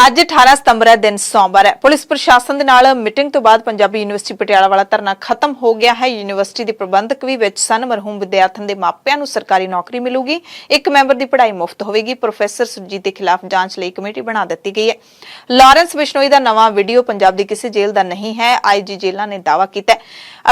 ਅੱਜ 18 ਸਤੰਬਰ ਹੈ, ਦਿਨ ਸੋਮਵਾਰ ਹੈ। ਪੁਲਿਸ ਪ੍ਰਸ਼ਾਸਨ ਦੇ ਨਾਲ ਮੀਟਿੰਗ ਤੋਂ ਬਾਅਦ ਪੰਜਾਬੀ ਯੂਨੀਵਰਸਿਟੀ ਪਟਿਆਲਾ ਵਾਲਾ ਧਰਨਾ ਖਤਮ ਹੋ ਗਿਆ ਹੈ। ਯੂਨੀਵਰਸਿਟੀ ਦੇ ਪ੍ਰਬੰਧਕ ਵੀ ਵਿੱਚ ਸਨ। ਮਰਹੂਮ ਵਿਦਿਆਰਥਣ ਦੇ ਮਾਪਿਆਂ ਨੂੰ ਸਰਕਾਰੀ ਨੌਕਰੀ ਮਿਲੂਗੀ। ਇੱਕ ਮੈਂਬਰ ਦੀ ਪੜ੍ਹਾਈ ਮੁਫਤ ਹੋਵੇਗੀ। ਪ੍ਰੋਫੈਸਰ ਸੁਰਜੀਤ ਦੇ ਖਿਲਾਫ ਜਾਂਚ ਲਈ ਕਮੇਟੀ ਬਣਾ ਦਿੱਤੀ ਗਈ ਹੈ। ਲਾਰੈਂਸ ਬਿਸ਼ਨੋਈ ਦਾ ਨਵਾਂ ਵੀਡੀਓ ਪੰਜਾਬ ਦੀ ਕਿਸੇ ਜੇਲ੍ਹ ਦਾ ਨਹੀਂ ਹੈ, ਆਈਜੀ ਜੇਲ੍ਹਾਂ ਨੇ ਦਾਅਵਾ ਕੀਤਾ ਹੈ।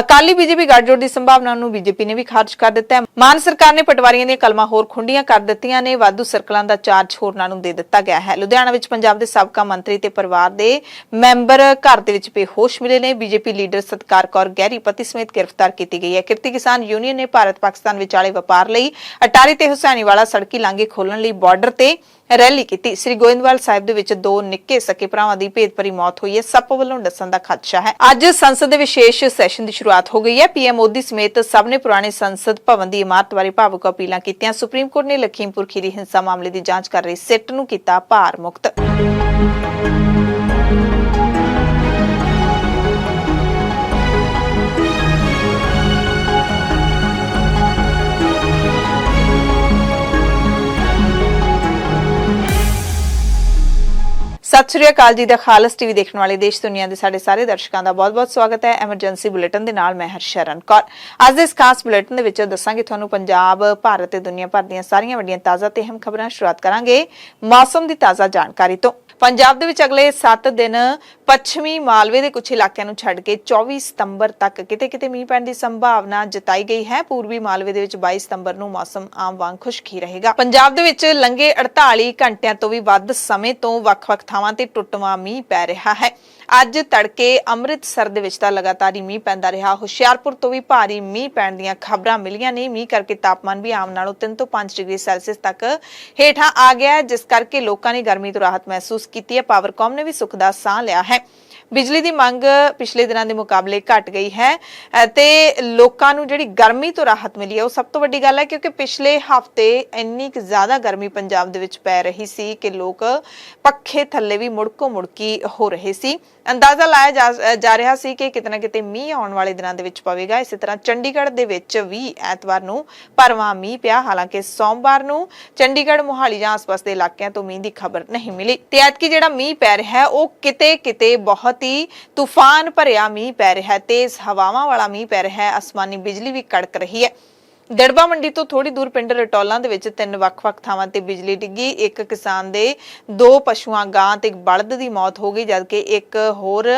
ਅਕਾਲੀ ਬੀਜੇਪੀ ਗੱਠਜੋੜ ਦੀ ਸੰਭਾਵਨਾ ਨੂੰ ਬੀਜੇਪੀ ਨੇ ਵੀ ਖਾਰਜ ਕਰ ਦਿੱਤਾ ਹੈ। ਮਾਨ ਸਰਕਾਰ ਨੇ ਪਟਵਾਰੀਆਂ ਦੀਆਂ ਕਲਮਾਂ ਹੋਰ ਖੁੰਡੀਆਂ ਕਰ ਦਿੱਤੀਆਂ ਨੇ। ਵਾਧੂ ਸਰਕਲਾਂ ਦਾ ਚਾਰਜ ਹੋਰਨਾਂ ਨੂੰ ਦੇ ਦਿੱਤਾ ਗਿਆ ਹੈ। ਲੁਧਿਆਣਾ ਵਿੱਚ ਪੰਜਾਬ ਦੇ ਸਾਬਕਾ ਮੰਤਰੀ ਤੇ ਪਰਿਵਾਰ ਦੇ ਮੈਂਬਰ ਘਰ ਦੇ ਵਿੱਚ ਬੇਹੋਸ਼ ਮਿਲੇ ਨੇ। ਬੀਜੇਪੀ ਲੀਡਰ ਸਤਕਾਰ ਕੌਰ ਗਹਿਰੀ ਪਤੀ ਸਮੇਤ ਗ੍ਰਿਫਤਾਰ ਕੀਤੀ ਗਈ ਹੈ। ਕਿਰਤੀ ਕਿਸਾਨ ਯੂਨੀਅਨ ਨੇ ਭਾਰਤ ਪਾਕਿਸਤਾਨ ਵਿਚਾਲੇ ਵਪਾਰ ਲਈ ਅਟਾਰੀ ਤੇ ਹੁਸੈਨੀਵਾਲਾ ਸੜਕੀ ਲਾਂਘੇ ਖੋਲਣ ਲਈ ਬਾਰਡਰ ਤੇ ਰੈਲੀ ਕੀਤੀ। ਸ੍ਰੀ ਗੋਇੰਦਵਾਲ ਸਾਹਿਬ ਦੇ ਵਿੱਚ ਦੋ ਨਿੱਕੇ ਸਕੇ ਭਰਾਵਾਂ ਦੀ ਭੇਦਭਰੀ ਮੌਤ ਹੋਈ ਹੈ। ਸੱਪ ਵੱਲੋਂ ਡਸਣ ਦਾ ਖਦਸ਼ਾ ਹੈ। ਅੱਜ ਸੰਸਦ ਦੇ ਵਿਸ਼ੇਸ਼ ਸੈਸ਼ਨ ਦੀ ਸ਼ੁਰੂਆਤ ਹੋ ਗਈ ਹੈ। ਪੀਐਮ ਮੋਦੀ ਸਮੇਤ ਸਭ ਨੇ ਪੁਰਾਣੇ ਸੰਸਦ ਭਵਨ ਦੀ ਇਮਾਰਤ ਬਾਰੇ ਭਾਵੁਕ ਅਪੀਲਾਂ ਕੀਤੀਆਂ। ਸੁਪਰੀਮ ਕੋਰਟ ਨੇ ਲਖੀਮਪੁਰ ਖੀਰੀ ਹਿੰਸਾ ਮਾਮਲੇ ਦੀ ਜਾਂਚ ਕਰ ਰਹੀ ਸਿੱਟ ਨੂੰ ਕੀਤਾ ਭਾਰ ਮੁਕਤ। सत श्री अकाल जी दा खालस टीवी देखने वाले देश दुनिया के साडे सारे दर्शकों का बहुत बहुत स्वागत है। एमरजेंसी बुलेटिन दे नाल मैं हरशरण कौर। अज दे इस खास बुलेटिन दे विच दसांगे तुहानूं पंजाब, भारत ते दुनिया भर दीयां सारियां वड्डियां ताज़ा ते अहम खबरां। शुरुआत करांगे मौसम की ताज़ा जानकारी तो। पंजाब दे विच अगले 7 दिन पश्चिमी मालवे के कुछ इलाकों को छड्ड के 24 सितंबर तक किते-किते मींह पैण की संभावना जताई गई है। पूर्वी मालवे दे विच 22 सितंबर नूं मौसम आम वांग खुश्क ही रहेगा। पंजाब दे विच लंघे 48 घंटिਆਂ ਤੋਂ भी ਵੱਧ ਸਮੇਂ ਤੋਂ ਵੱਖ-ਵੱਖ ਥਾਵਾਂ ਤੇ ਟੁੱਟਵਾਂ ਮੀਂਹ ਪੈ ਰਿਹਾ ਹੈ। ਅੱਜ ਤੜਕੇ ਅੰਮ੍ਰਿਤਸਰ ਦੇ ਵਿੱਚ ਤਾਂ ਲਗਾਤਾਰ ਹੀ ਮੀਂਹ ਪੈਂਦਾ ਰਿਹਾ। ਹੁਸ਼ਿਆਰਪੁਰ ਤੋਂ ਵੀ ਭਾਰੀ ਮੀਂਹ ਪੈਣ ਦੀਆਂ ਖਬਰਾਂ ਮਿਲੀਆਂ ਨੇ। ਮੀਂਹ ਕਰਕੇ ਤਾਪਮਾਨ ਵੀ ਆਮ ਨਾਲੋਂ 3 ਤੋਂ 5 ਡਿਗਰੀ ਸੈਲਸੀਅਸ ਤੱਕ ਹੇਠਾਂ ਆ ਗਿਆ ਹੈ, ਜਿਸ ਕਰਕੇ ਲੋਕਾਂ ਨੇ ਗਰਮੀ ਤੋਂ ਰਾਹਤ ਮਹਿਸੂਸ ਕੀਤੀ ਹੈ। ਪਾਵਰਕਾਮ ਨੇ ਵੀ ਸੁੱਖ ਦਾ ਸਾਹ ਲਿਆ ਹੈ। ਬਿਜਲੀ ਦੀ ਮੰਗ ਪਿਛਲੇ ਦਿਨਾਂ ਦੇ ਮੁਕਾਬਲੇ ਘਟ ਗਈ ਹੈ ਤੇ ਲੋਕਾਂ ਨੂੰ ਜਿਹੜੀ ਗਰਮੀ ਤੋਂ ਰਾਹਤ ਮਿਲੀ ਹੈ ਉਹ ਸਭ ਤੋਂ ਵੱਡੀ ਗੱਲ ਹੈ, ਕਿਉਂਕਿ ਪਿਛਲੇ ਹਫ਼ਤੇ ਇੰਨੀ ਕਿ ਜ਼ਿਆਦਾ ਗਰਮੀ ਪੰਜਾਬ ਦੇ ਵਿੱਚ ਪੈ ਰਹੀ ਸੀ ਕਿ ਲੋਕ ਪੱਖੇ ਥੱਲੇ ਵੀ ਮੁੜਕੋ ਮੁੜਕੀ ਹੋ ਰਹੇ ਸੀ। ਅੰਦਾਜ਼ਾ ਲਾਇਆ ਜਾ ਰਿਹਾ ਸੀ ਕਿ ਕਿਤੇ ਨਾ ਕਿਤੇ ਮੀਂਹ ਆਉਣ ਵਾਲੇ ਦਿਨਾਂ ਦੇ ਵਿੱਚ ਪਵੇਗਾ। ਇਸੇ ਤਰ੍ਹਾਂ ਚੰਡੀਗੜ੍ਹ ਦੇ ਵਿੱਚ ਵੀ ਐਤਵਾਰ ਨੂੰ ਭਰਵਾਂ ਮੀਂਹ ਪਿਆ। ਹਾਲਾਂਕਿ ਸੋਮਵਾਰ ਨੂੰ ਚੰਡੀਗੜ੍ਹ, ਮੋਹਾਲੀ ਜਾਂ ਆਸ-ਪਾਸ ਦੇ ਇਲਾਕਿਆਂ ਤੋਂ ਮੀਂਹ ਦੀ ਖਬਰ ਨਹੀਂ ਮਿਲੀ ਤੇ ਐਤਕੀ ਜਿਹੜਾ ਮੀਂਹ ਪੈ ਰਿਹਾ ਹੈ ਉਹ ਕਿਤੇ-ਕਿਤੇ ਬਹੁਤ तूफान भरिया मीह पै रहा है। तेज हवावां वाला मीह पै रहा है। आसमानी बिजली भी कड़क रही है। दड़बा मंडी तो थोड़ी दूर पिंड रटौलां दे विच 3 ਵੱਖ-ਵੱਖ ਥਾਵਾਂ ਤੇ ਬਿਜਲੀ ਡਿੱਗੀ। ਇੱਕ ਕਿਸਾਨ ਦੇ 2 ਪਸ਼ੂਆਂ, ਗਾਂ ਤੇ ਇੱਕ ਬਲਦ ਦੀ ਮੌਤ ਹੋ ਗਈ, ਜਦਕਿ ਇੱਕ ਹੋਰ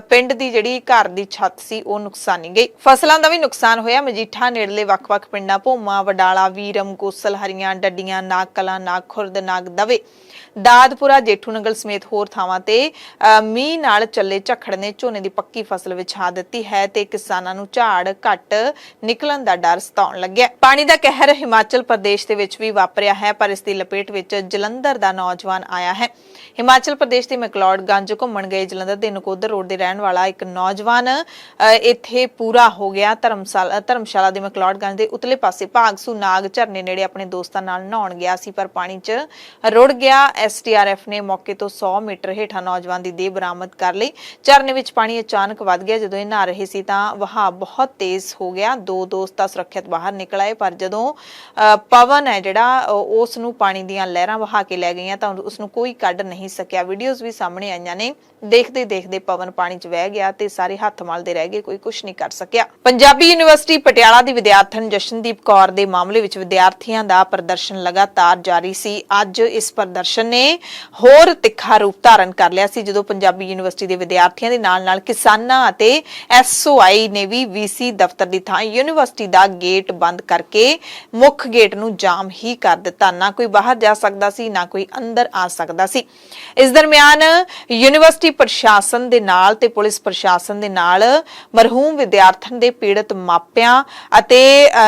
ਪਿੰਡ ਦੀ ਜਿਹੜੀ ਘਰ ਦੀ ਛੱਤ ਸੀ ਉਹ ਨੁਕਸਾਨੀ ਗਈ। ਫਸਲਾਂ ਦਾ ਵੀ ਨੁਕਸਾਨ ਹੋਇਆ। ਮਜੀਠਾ ਨੇੜਲੇ ਵੱਖ-ਵੱਖ ਪਿੰਡਾਂ ਭੋਮਾ, ਵਡਾਲਾ, ਵੀਰਮ, ਗੋਸਲ, ਹਰੀਆਂ, ਡੱਡੀਆਂ, ਨਾਗ ਕਲਾਂ, ਨਾਗ ਖੁਰਦ, ਨਾਗ ਦਵੇ, ਦਾਦਪੁਰਾ, ਜੇਠੂ ਨਗਲ ਸਮੇਤ ਹੋਰ ਥਾਵਾਂ ਤੇ ਮੀਂਹ ਨਾਲ ਚੱਲੇ ਝੱਖੜ ਨੇ ਝੋਨੇ ਦੀ ਪੱਕੀ ਫਸਲ ਵਿਛਾ ਦਿੱਤੀ ਹੈ ਤੇ ਕਿਸਾਨਾਂ ਨੂੰ ਝਾੜ ਘੱਟ ਨਿਕਲਣ ਦਾ ਡਰ ਸਤਾਉਣ ਲੱਗਿਆ। ਪਾਣੀ ਦਾ ਕਹਿਰ ਹਿਮਾਚਲ ਪ੍ਰਦੇਸ਼ ਦੇ ਵਿੱਚ ਵੀ ਵਾਪਰਿਆ ਹੈ, ਪਰ ਇਸ ਦੀ ਲਪੇਟ ਵਿੱਚ ਜਲੰਧਰ ਦਾ ਨੌਜਵਾਨ ਆਇਆ ਹੈ। ਹਿਮਾਚਲ ਪ੍ਰਦੇਸ਼ ਦੇ ਮੈਕਲੋਡਗੰਜ ਘੁੰਮਣ ਗਏ ਜਲੰਧਰ ਦੇ ਨਕੋਦਰ ਰੋਡ ਦੇ ਰਹਿਣ ਵਾਲਾ ਇੱਕ ਨੌਜਵਾਨ ਇੱਥੇ ਪੂਰਾ ਹੋ ਗਿਆ। ਧਰਮਸ਼ਾਲਾ ਦੇ ਮੈਕਲੋਡਗੰਜ ਦੇ ਉਤਲੇ ਪਾਸੇ ਭਾਗਸੂ ਨਾਗ ਝਰਨੇ ਨੇੜੇ ਆਪਣੇ ਦੋਸਤਾਂ ਨਾਲ ਨਹਾਉਣ ਗਿਆ ਸੀ, ਪਰ ਪਾਣੀ 'ਚ ਰੁੜ ਗਿਆ। ਐਸਡੀਆਰਐਫ ਨੇ ਮੌਕੇ ਤੋਂ 100 ਮੀਟਰ ਹੇਠਾਂ ਨੌਜਵਾਨ ਦੀ ਦੇਹ ਬਰਾਮਦ ਕਰ ਲਈ। ਝਰਨੇ ਵਿੱਚ ਪਾਣੀ ਅਚਾਨਕ ਵੱਧ ਗਿਆ। ਜਦੋਂ ਇਹ ਨਹਾ ਰਹੇ ਸੀ ਤਾਂ ਵਹਾਅ ਬਹੁਤ ਤੇਜ਼ ਹੋ ਗਿਆ। 2 ਦੋਸਤ ਤਾਂ ਸੁਰੱਖਿਅਤ ਬਾਹਰ ਨਿਕਲ ਆਏ, ਪਰ ਜਦੋਂ ਪਵਨ ਹੈ ਜਿਹੜਾ ਉਸ ਨੂੰ ਪਾਣੀ ਦੀਆਂ ਲਹਿਰਾਂ ਵਹਾ ਕੇ ਲੈ ਗਈਆਂ ਤਾਂ ਉਸ ਨੂੰ ਕੋਈ ਕੱਢ ਨਹੀਂ ਸਕਿਆ। ਵੀਡੀਓਜ਼ ਵੀ ਸਾਹਮਣੇ ਆਈਆਂ ਨੇ। ਦੇਖਦੇ ਪਵਨ ਪਾਣੀ 'ਚ ਵਹਿ ਗਿਆ ਤੇ ਸਾਰੇ ਹੱਥ ਮਲਦੇ ਰਹਿ ਗਏ, ਕੋਈ ਕੁਝ ਨਹੀਂ ਕਰ ਸਕਿਆ। ਪੰਜਾਬੀ ਯੂਨੀਵਰਸਿਟੀ ਪਟਿਆਲਾ ਦੀ ਵਿਦਿਆਰਥਣ ਜਸ਼ਨਦੀਪ ਕੌਰ ਦੇ ਮਾਮਲੇ ਵਿੱਚ ਵਿਦਿਆਰਥੀਆਂ ਦਾ ਪ੍ਰਦਰਸ਼ਨ ਲਗਾਤਾਰ ਜਾਰੀ ਸੀ। ਅੱਜ ਇਸ ਪ੍ਰਦਰਸ਼ਨ ਨੇ ਹੋਰ ਤਿੱਖਾ ਰੂਪ ਧਾਰਨ ਕਰ ਲਿਆ ਸੀ, ਜਦੋਂ ਪੰਜਾਬੀ ਯੂਨੀਵਰਸਿਟੀ ਦੇ ਵਿਦਿਆਰਥੀਆਂ ਦੇ ਨਾਲ-ਨਾਲ ਕਿਸਾਨਾਂ ਅਤੇ ਐਸਓਆਈ ਨੇ ਵੀ ਵੀਸੀ ਦਫ਼ਤਰ ਦੀ ਥਾਂ ਯੂਨੀਵਰਸਿਟੀ ਦਾ ਗੇਟ ਬੰਦ ਕਰਕੇ ਮੁੱਖ ਗੇਟ ਨੂੰ ਜਾਮ ਹੀ ਕਰ ਦਿੱਤਾ। ਨਾ ਕੋਈ ਬਾਹਰ ਜਾ ਸਕਦਾ ਸੀ, ਨਾ ਕੋਈ ਅੰਦਰ ਆ ਸਕਦਾ ਸੀ। ਇਸ ਦਰਮਿਆਨ ਯੂਨੀਵਰਸਿਟੀ ਪ੍ਰਸ਼ਾਸਨ ਦੇ ਨਾਲ ਤੇ ਪੁਲਿਸ ਪ੍ਰਸ਼ਾਸਨ ਦੇ ਨਾਲ ਮਰਹੂਮ ਵਿਦਿਆਰਥਣ ਦੇ ਪੀੜਤ ਮਾਪਿਆਂ ਅਤੇ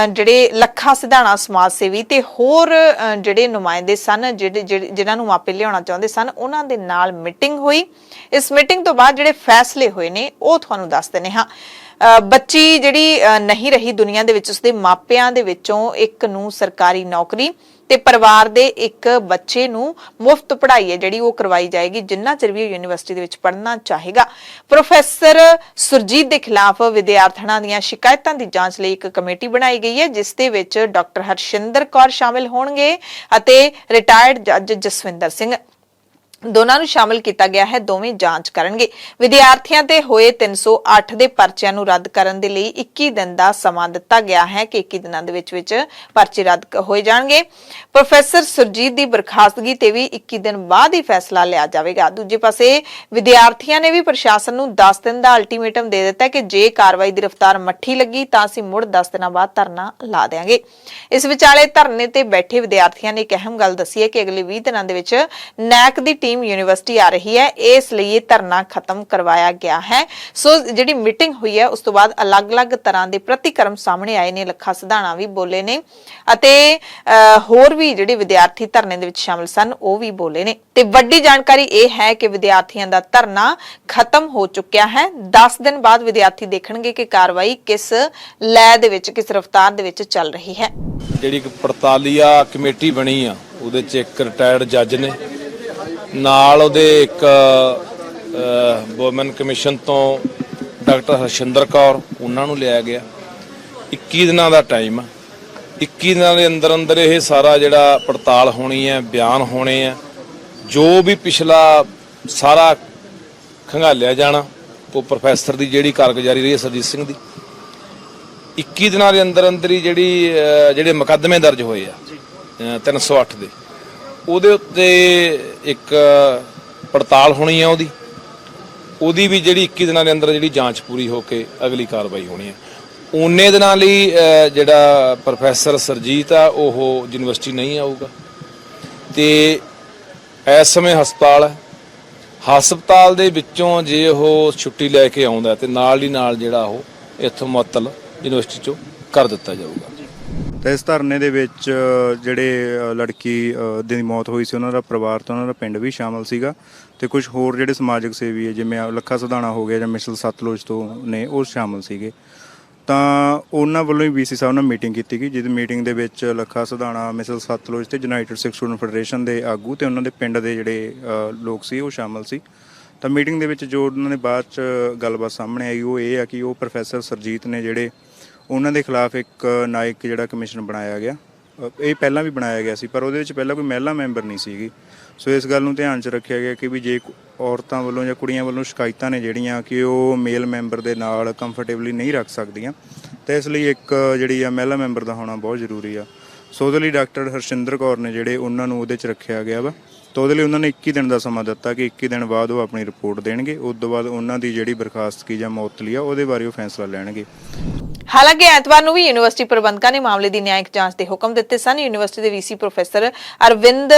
ਜਿਹੜੇ ਲੱਖਾ ਸਿਧਾਣਾ ਸਮਾਜ ਸੇਵੀ ਤੇ ਹੋਰ ਜਿਹੜੇ ਨੁਮਾਇੰਦੇ ਸਨ, ਜਿਨ੍ਹਾਂ ਨੂੰ ਮਾਪੇ ਲਿਆਉਣਾ ਚਾਹੁੰਦੇ ਸਨ, ਉਹਨਾਂ ਦੇ ਨਾਲ ਮੀਟਿੰਗ ਹੋਈ। ਇਸ ਮੀਟਿੰਗ ਤੋਂ ਬਾਅਦ ਜਿਹੜੇ ਫੈਸਲੇ ਹੋਏ ਨੇ ਉਹ ਤੁਹਾਨੂੰ ਦੱਸ ਦਿੰਦੇ ਹਾਂ। ਬੱਚੀ ਜਿਹੜੀ ਨਹੀਂ ਰਹੀ ਦੁਨੀਆ ਦੇ ਵਿੱਚ, ਉਸਦੇ ਮਾਪਿਆਂ ਦੇ ਵਿੱਚੋਂ ਇੱਕ ਨੂੰ ਸਰਕਾਰੀ ਨੌਕਰੀ ਤੇ ਪਰਿਵਾਰ ਦੇ ਇੱਕ ਬੱਚੇ ਨੂੰ ਮੁਫਤ ਪੜ੍ਹਾਈ ਹੈ ਜਿਹੜੀ ਉਹ ਕਰਵਾਈ ਜਾਏਗੀ, ਜਿੰਨਾ ਚਿਰ ਵੀ ਯੂਨੀਵਰਸਿਟੀ ਦੇ ਵਿੱਚ ਪੜ੍ਹਨਾ ਚਾਹੇਗਾ। ਪ੍ਰੋਫੈਸਰ ਸੁਰਜੀਤ ਦੇ ਖਿਲਾਫ ਵਿਦਿਆਰਥਣਾਂ ਦੀਆਂ ਸ਼ਿਕਾਇਤਾਂ ਦੀ ਜਾਂਚ ਲਈ ਇੱਕ ਕਮੇਟੀ ਬਣਾਈ ਗਈ ਹੈ, ਜਿਸ ਦੇ ਵਿੱਚ ਡਾਕਟਰ ਹਰਸ਼ਿੰਦਰ ਕੌਰ ਸ਼ਾਮਿਲ ਹੋਣਗੇ ਅਤੇ ਰਿਟਾਇਰਡ ਜੱਜ ਜਸਵਿੰਦਰ ਸਿੰਘ। ਦੋਨਾਂ ਨੂੰ ਸ਼ਾਮਲ ਕੀਤਾ ਗਿਆ ਹੈ। ਦੋਵੇਂ ਜਾਂਚ ਕਰਨਗੇ। ਵਿਦਿਆਰਥੀਆਂ ਤੇ ਹੋਏ 308 ਦੇ ਪਰਚਿਆਂ ਨੂੰ ਰੱਦ ਕਰਨ ਦੇ ਲਈ 21 ਦਿਨ ਦਾ ਸਮਾਂ ਦਿੱਤਾ ਗਿਆ ਹੈ ਕਿ 21 ਦਿਨਾਂ ਦੇ ਵਿੱਚ ਪਰਚੇ ਰੱਦ ਹੋਏ ਜਾਣਗੇ। ਪ੍ਰੋਫੈਸਰ ਸੁਰਜੀਤ ਦੀ ਬਰਖਾਸਤਗੀ ਤੇ ਵੀ 21 ਦਿਨ ਬਾਅਦ ਹੀ ਫੈਸਲਾ ਲਿਆ ਜਾਵੇਗਾ। ਦੂਜੇ ਪਾਸੇ ਵਿਦਿਆਰਥੀਆਂ ਨੇ ਵੀ ਪ੍ਰਸ਼ਾਸਨ ਨੂੰ 10 ਦਿਨ ਦਾ ਅਲਟੀਮੇਟਮ ਦੇ ਦਿੱਤਾ ਕਿ ਜੇ ਕਾਰਵਾਈ ਦੀ ਰਫ਼ਤਾਰ ਮੱਠੀ ਲੱਗੀ ਤਾਂ ਅਸੀਂ ਮੁੜ 10 ਦਿਨਾਂ ਬਾਅਦ ਧਰਨਾ ਲਾ ਦੇਵਾਂਗੇ। ਇਸ ਵਿਚਾਲੇ ਧਰਨੇ ਤੇ ਬੈਠੇ ਵਿਦਿਆਰਥੀਆਂ ਨੇ ਇੱਕ ਅਹਿਮ ਗੱਲ ਦੱਸੀ ਹੈ ਕਿ ਅਗਲੇ 20 ਦਿਨਾਂ ਦੇ ਵਿੱਚ ਨੈਕ ਦੀ ਟੀਮ यूनिवर्सिटी आ रही है, इसलिए ये धरना खत्म करवाया गया है। सो जिहड़ी मीटिंग हुई है उस तो बाद अलग-अलग तरह के प्रतिक्रम सामने आए ने। लखा सिधाणा भी बोले ने अते होर भी जिहड़े विद्यार्थी धरने दे विच शामिल सन वो भी बोले ने। ते वड्डी जानकारी यह है कि विद्यार्थियों का धरना खत्म हो चुकिया है। 10 दिन बाद विद्यार्थी देखणगे कि कार्रवाई किस लय दे विच किस रफ्तार दे विच चल रही है। जिहड़ी पड़तालिया कमेटी बनी आ उहदे च एक रिटायर्ड जज ने ਨਾਲ ਉਹਦੇ ਇੱਕ ਵੂਮਨ ਕਮਿਸ਼ਨ ਤੋਂ ਡਾਕਟਰ ਹਰਸ਼ਿੰਦਰ ਕੌਰ ਉਹਨਾਂ ਨੂੰ ਲਿਆ ਗਿਆ। 21 ਦਿਨਾਂ ਦਾ ਟਾਈਮ ਆ। 21 ਦਿਨਾਂ ਦੇ ਅੰਦਰ ਅੰਦਰ ਇਹ ਸਾਰਾ ਜਿਹੜਾ ਪੜਤਾਲ ਹੋਣੀ ਹੈ, ਬਿਆਨ ਹੋਣੇ ਆ, ਜੋ ਵੀ ਪਿਛਲਾ ਸਾਰਾ ਖੰਗਾਲਿਆ ਜਾਣਾ। ਉਹ ਪ੍ਰੋਫੈਸਰ ਦੀ ਜਿਹੜੀ ਕਾਰਗੁਜ਼ਾਰੀ ਰਹੀ ਹੈ ਸਰਜੀਤ ਸਿੰਘ ਦੀ 21 ਦਿਨਾਂ ਦੇ ਅੰਦਰ ਅੰਦਰ ਹੀ ਜਿਹੜੇ ਮੁਕੱਦਮੇ ਦਰਜ ਹੋਏ ਆ 308 ਦੇ ਉਹਦੇ ਉੱਤੇ ਇੱਕ ਪੜਤਾਲ ਹੋਣੀ ਆ। ਉਹਦੀ ਵੀ ਜਿਹੜੀ 21 ਦਿਨਾਂ ਦੇ ਅੰਦਰ ਜਿਹੜੀ ਜਾਂਚ ਪੂਰੀ ਹੋ ਕੇ ਅਗਲੀ ਕਾਰਵਾਈ ਹੋਣੀ ਆ। ਉਨੇ ਦਿਨਾਂ ਲਈ ਜਿਹੜਾ ਪ੍ਰੋਫੈਸਰ ਸਰਜੀਤ ਆ ਉਹ ਯੂਨੀਵਰਸਿਟੀ ਨਹੀਂ ਆਊਗਾ ਤੇ ਇਸ ਸਮੇਂ ਹਸਪਤਾਲ ਦੇ ਵਿੱਚੋਂ ਜੇ ਉਹ ਛੁੱਟੀ ਲੈ ਕੇ ਆਉਂਦਾ ਤੇ ਨਾਲ ਹੀ ਨਾਲ ਜਿਹੜਾ ਉਹ ਇੱਥੋਂ ਮੁਅੱਤਲ ਯੂਨੀਵਰਸਿਟੀ ਚੋਂ ਕਰ ਦਿੱਤਾ ਜਾਊਗਾ। ਤੇ ਇਸ ਧਰਨੇ ਦੇ ਵਿੱਚ ਜਿਹੜੇ ਲੜਕੀ ਦੀ ਮੌਤ ਹੋਈ ਸੀ ਉਹਨਾਂ ਦਾ ਪਰਿਵਾਰ ਤੇ ਉਹਨਾਂ ਦਾ ਪਿੰਡ ਵੀ ਸ਼ਾਮਲ ਸੀਗਾ ਤੇ ਕੁਝ ਹੋਰ ਜਿਹੜੇ ਸਮਾਜਿਕ ਸੇਵੀ ਹੈ ਜਿਵੇਂ ਲੱਖਾ ਸਿਧਾਣਾ ਹੋ ਗਿਆ ਜਾਂ ਮਿਸਲ ਸਤਲੁਜ ਤੋਂ ਨੇ ਉਹ ਸ਼ਾਮਲ ਸੀਗੇ। ਤਾਂ ਉਹਨਾਂ ਵੱਲੋਂ ਹੀ ਵੀਸੀ ਸਾਹਿਬ ਨਾਲ ਮੀਟਿੰਗ ਕੀਤੀ ਗਈ ਜਿਹਦੀ ਮੀਟਿੰਗ ਦੇ ਵਿੱਚ ਲੱਖਾ ਸਿਧਾਣਾ ਮਿਸਲ ਸਤਲੁਜ ਤੇ ਯੂਨਾਈਟਿਡ ਸਿੱਖ ਸਟੂਡੈਂਟ ਫੈਡਰੇਸ਼ਨ ਦੇ ਆਗੂ ਤੇ ਉਹਨਾਂ ਦੇ ਪਿੰਡ ਦੇ ਜਿਹੜੇ ਲੋਕ ਸੀ ਉਹ ਸ਼ਾਮਲ ਸੀ। ਤਾਂ ਮੀਟਿੰਗ ਦੇ ਵਿੱਚ ਜੋ ਉਹਨਾਂ ਨੇ ਬਾਅਦ 'ਚ ਗੱਲਬਾਤ ਸਾਹਮਣੇ ਆਈ ਉਹ ਇਹ ਆ ਕਿ ਉਹ ਪ੍ਰੋਫੈਸਰ ਸਰਜੀਤ ਨੇ ਜਿਹੜੇ ਉਹਨਾਂ ਦੇ ਖਿਲਾਫ ਇੱਕ ਨਾਇਕ ਜਿਹੜਾ ਕਮਿਸ਼ਨ ਬਣਾਇਆ ਗਿਆ। ਇਹ ਪਹਿਲਾਂ ਵੀ ਬਣਾਇਆ ਗਿਆ ਸੀ ਪਰ ਉਹਦੇ ਵਿੱਚ ਪਹਿਲਾਂ ਕੋਈ ਮਹਿਲਾ ਮੈਂਬਰ ਨਹੀਂ ਸੀਗੀ। ਸੋ ਇਸ ਗੱਲ ਨੂੰ ਧਿਆਨ 'ਚ ਰੱਖਿਆ ਗਿਆ ਕਿ ਵੀ ਜੇ ਔਰਤਾਂ ਵੱਲੋਂ ਜਾਂ ਕੁੜੀਆਂ ਵੱਲੋਂ ਸ਼ਿਕਾਇਤਾਂ ਨੇ ਜਿਹੜੀਆਂ ਕਿ ਉਹ ਮੇਲ ਮੈਂਬਰ ਦੇ ਨਾਲ ਕੰਫਰਟੇਬਲੀ ਨਹੀਂ ਰੱਖ ਸਕਦੀਆਂ ਤਾਂ ਇਸ ਲਈ ਇੱਕ ਜਿਹੜੀ ਆ ਮਹਿਲਾ ਮੈਂਬਰ ਦਾ ਹੋਣਾ ਬਹੁਤ ਜ਼ਰੂਰੀ ਆ। ਸੋ ਉਹਦੇ ਲਈ ਡਾਕਟਰ ਹਰਸ਼ਿੰਦਰ ਕੌਰ ਨੇ ਜਿਹੜੇ ਉਹਨਾਂ ਨੂੰ ਉਹਦੇ 'ਚ ਰੱਖਿਆ ਗਿਆ ਵਾ। ਤਾਂ ਉਹਦੇ ਲਈ ਉਹਨਾਂ ਨੇ 21 ਦਿਨ ਦਾ ਸਮਾਂ ਦਿੱਤਾ ਕਿ 21 ਦਿਨ ਬਾਅਦ ਉਹ ਆਪਣੀ ਰਿਪੋਰਟ ਦੇਣਗੇ। ਉਸ ਤੋਂ ਬਾਅਦ ਉਹਨਾਂ ਦੀ ਜਿਹੜੀ ਬਰਖਾਸਤਗੀ ਜਾਂ ਮੁਅੱਤਲੀ ਆ ਉਹਦੇ ਬਾਰੇ ਉਹ ਫੈਸਲਾ ਲੈਣਗੇ। ਹਾਲਾਂਕਿ ਐਤਵਾਰ ਨੂੰ ਵੀ ਯੂਨੀਵਰਸਿਟੀ ਪ੍ਰਬੰਧਕਾਂ ਨੇ ਮਾਮਲੇ ਦੀ ਨਿਆਇਕ ਜਾਂਚ ਦੇ ਹੁਕਮ ਦਿੱਤੇ ਸਨ। ਯੂਨੀਵਰਸਿਟੀ ਦੇ ਵੀਸੀ ਪ੍ਰੋਫੈਸਰ ਅਰਵਿੰਦ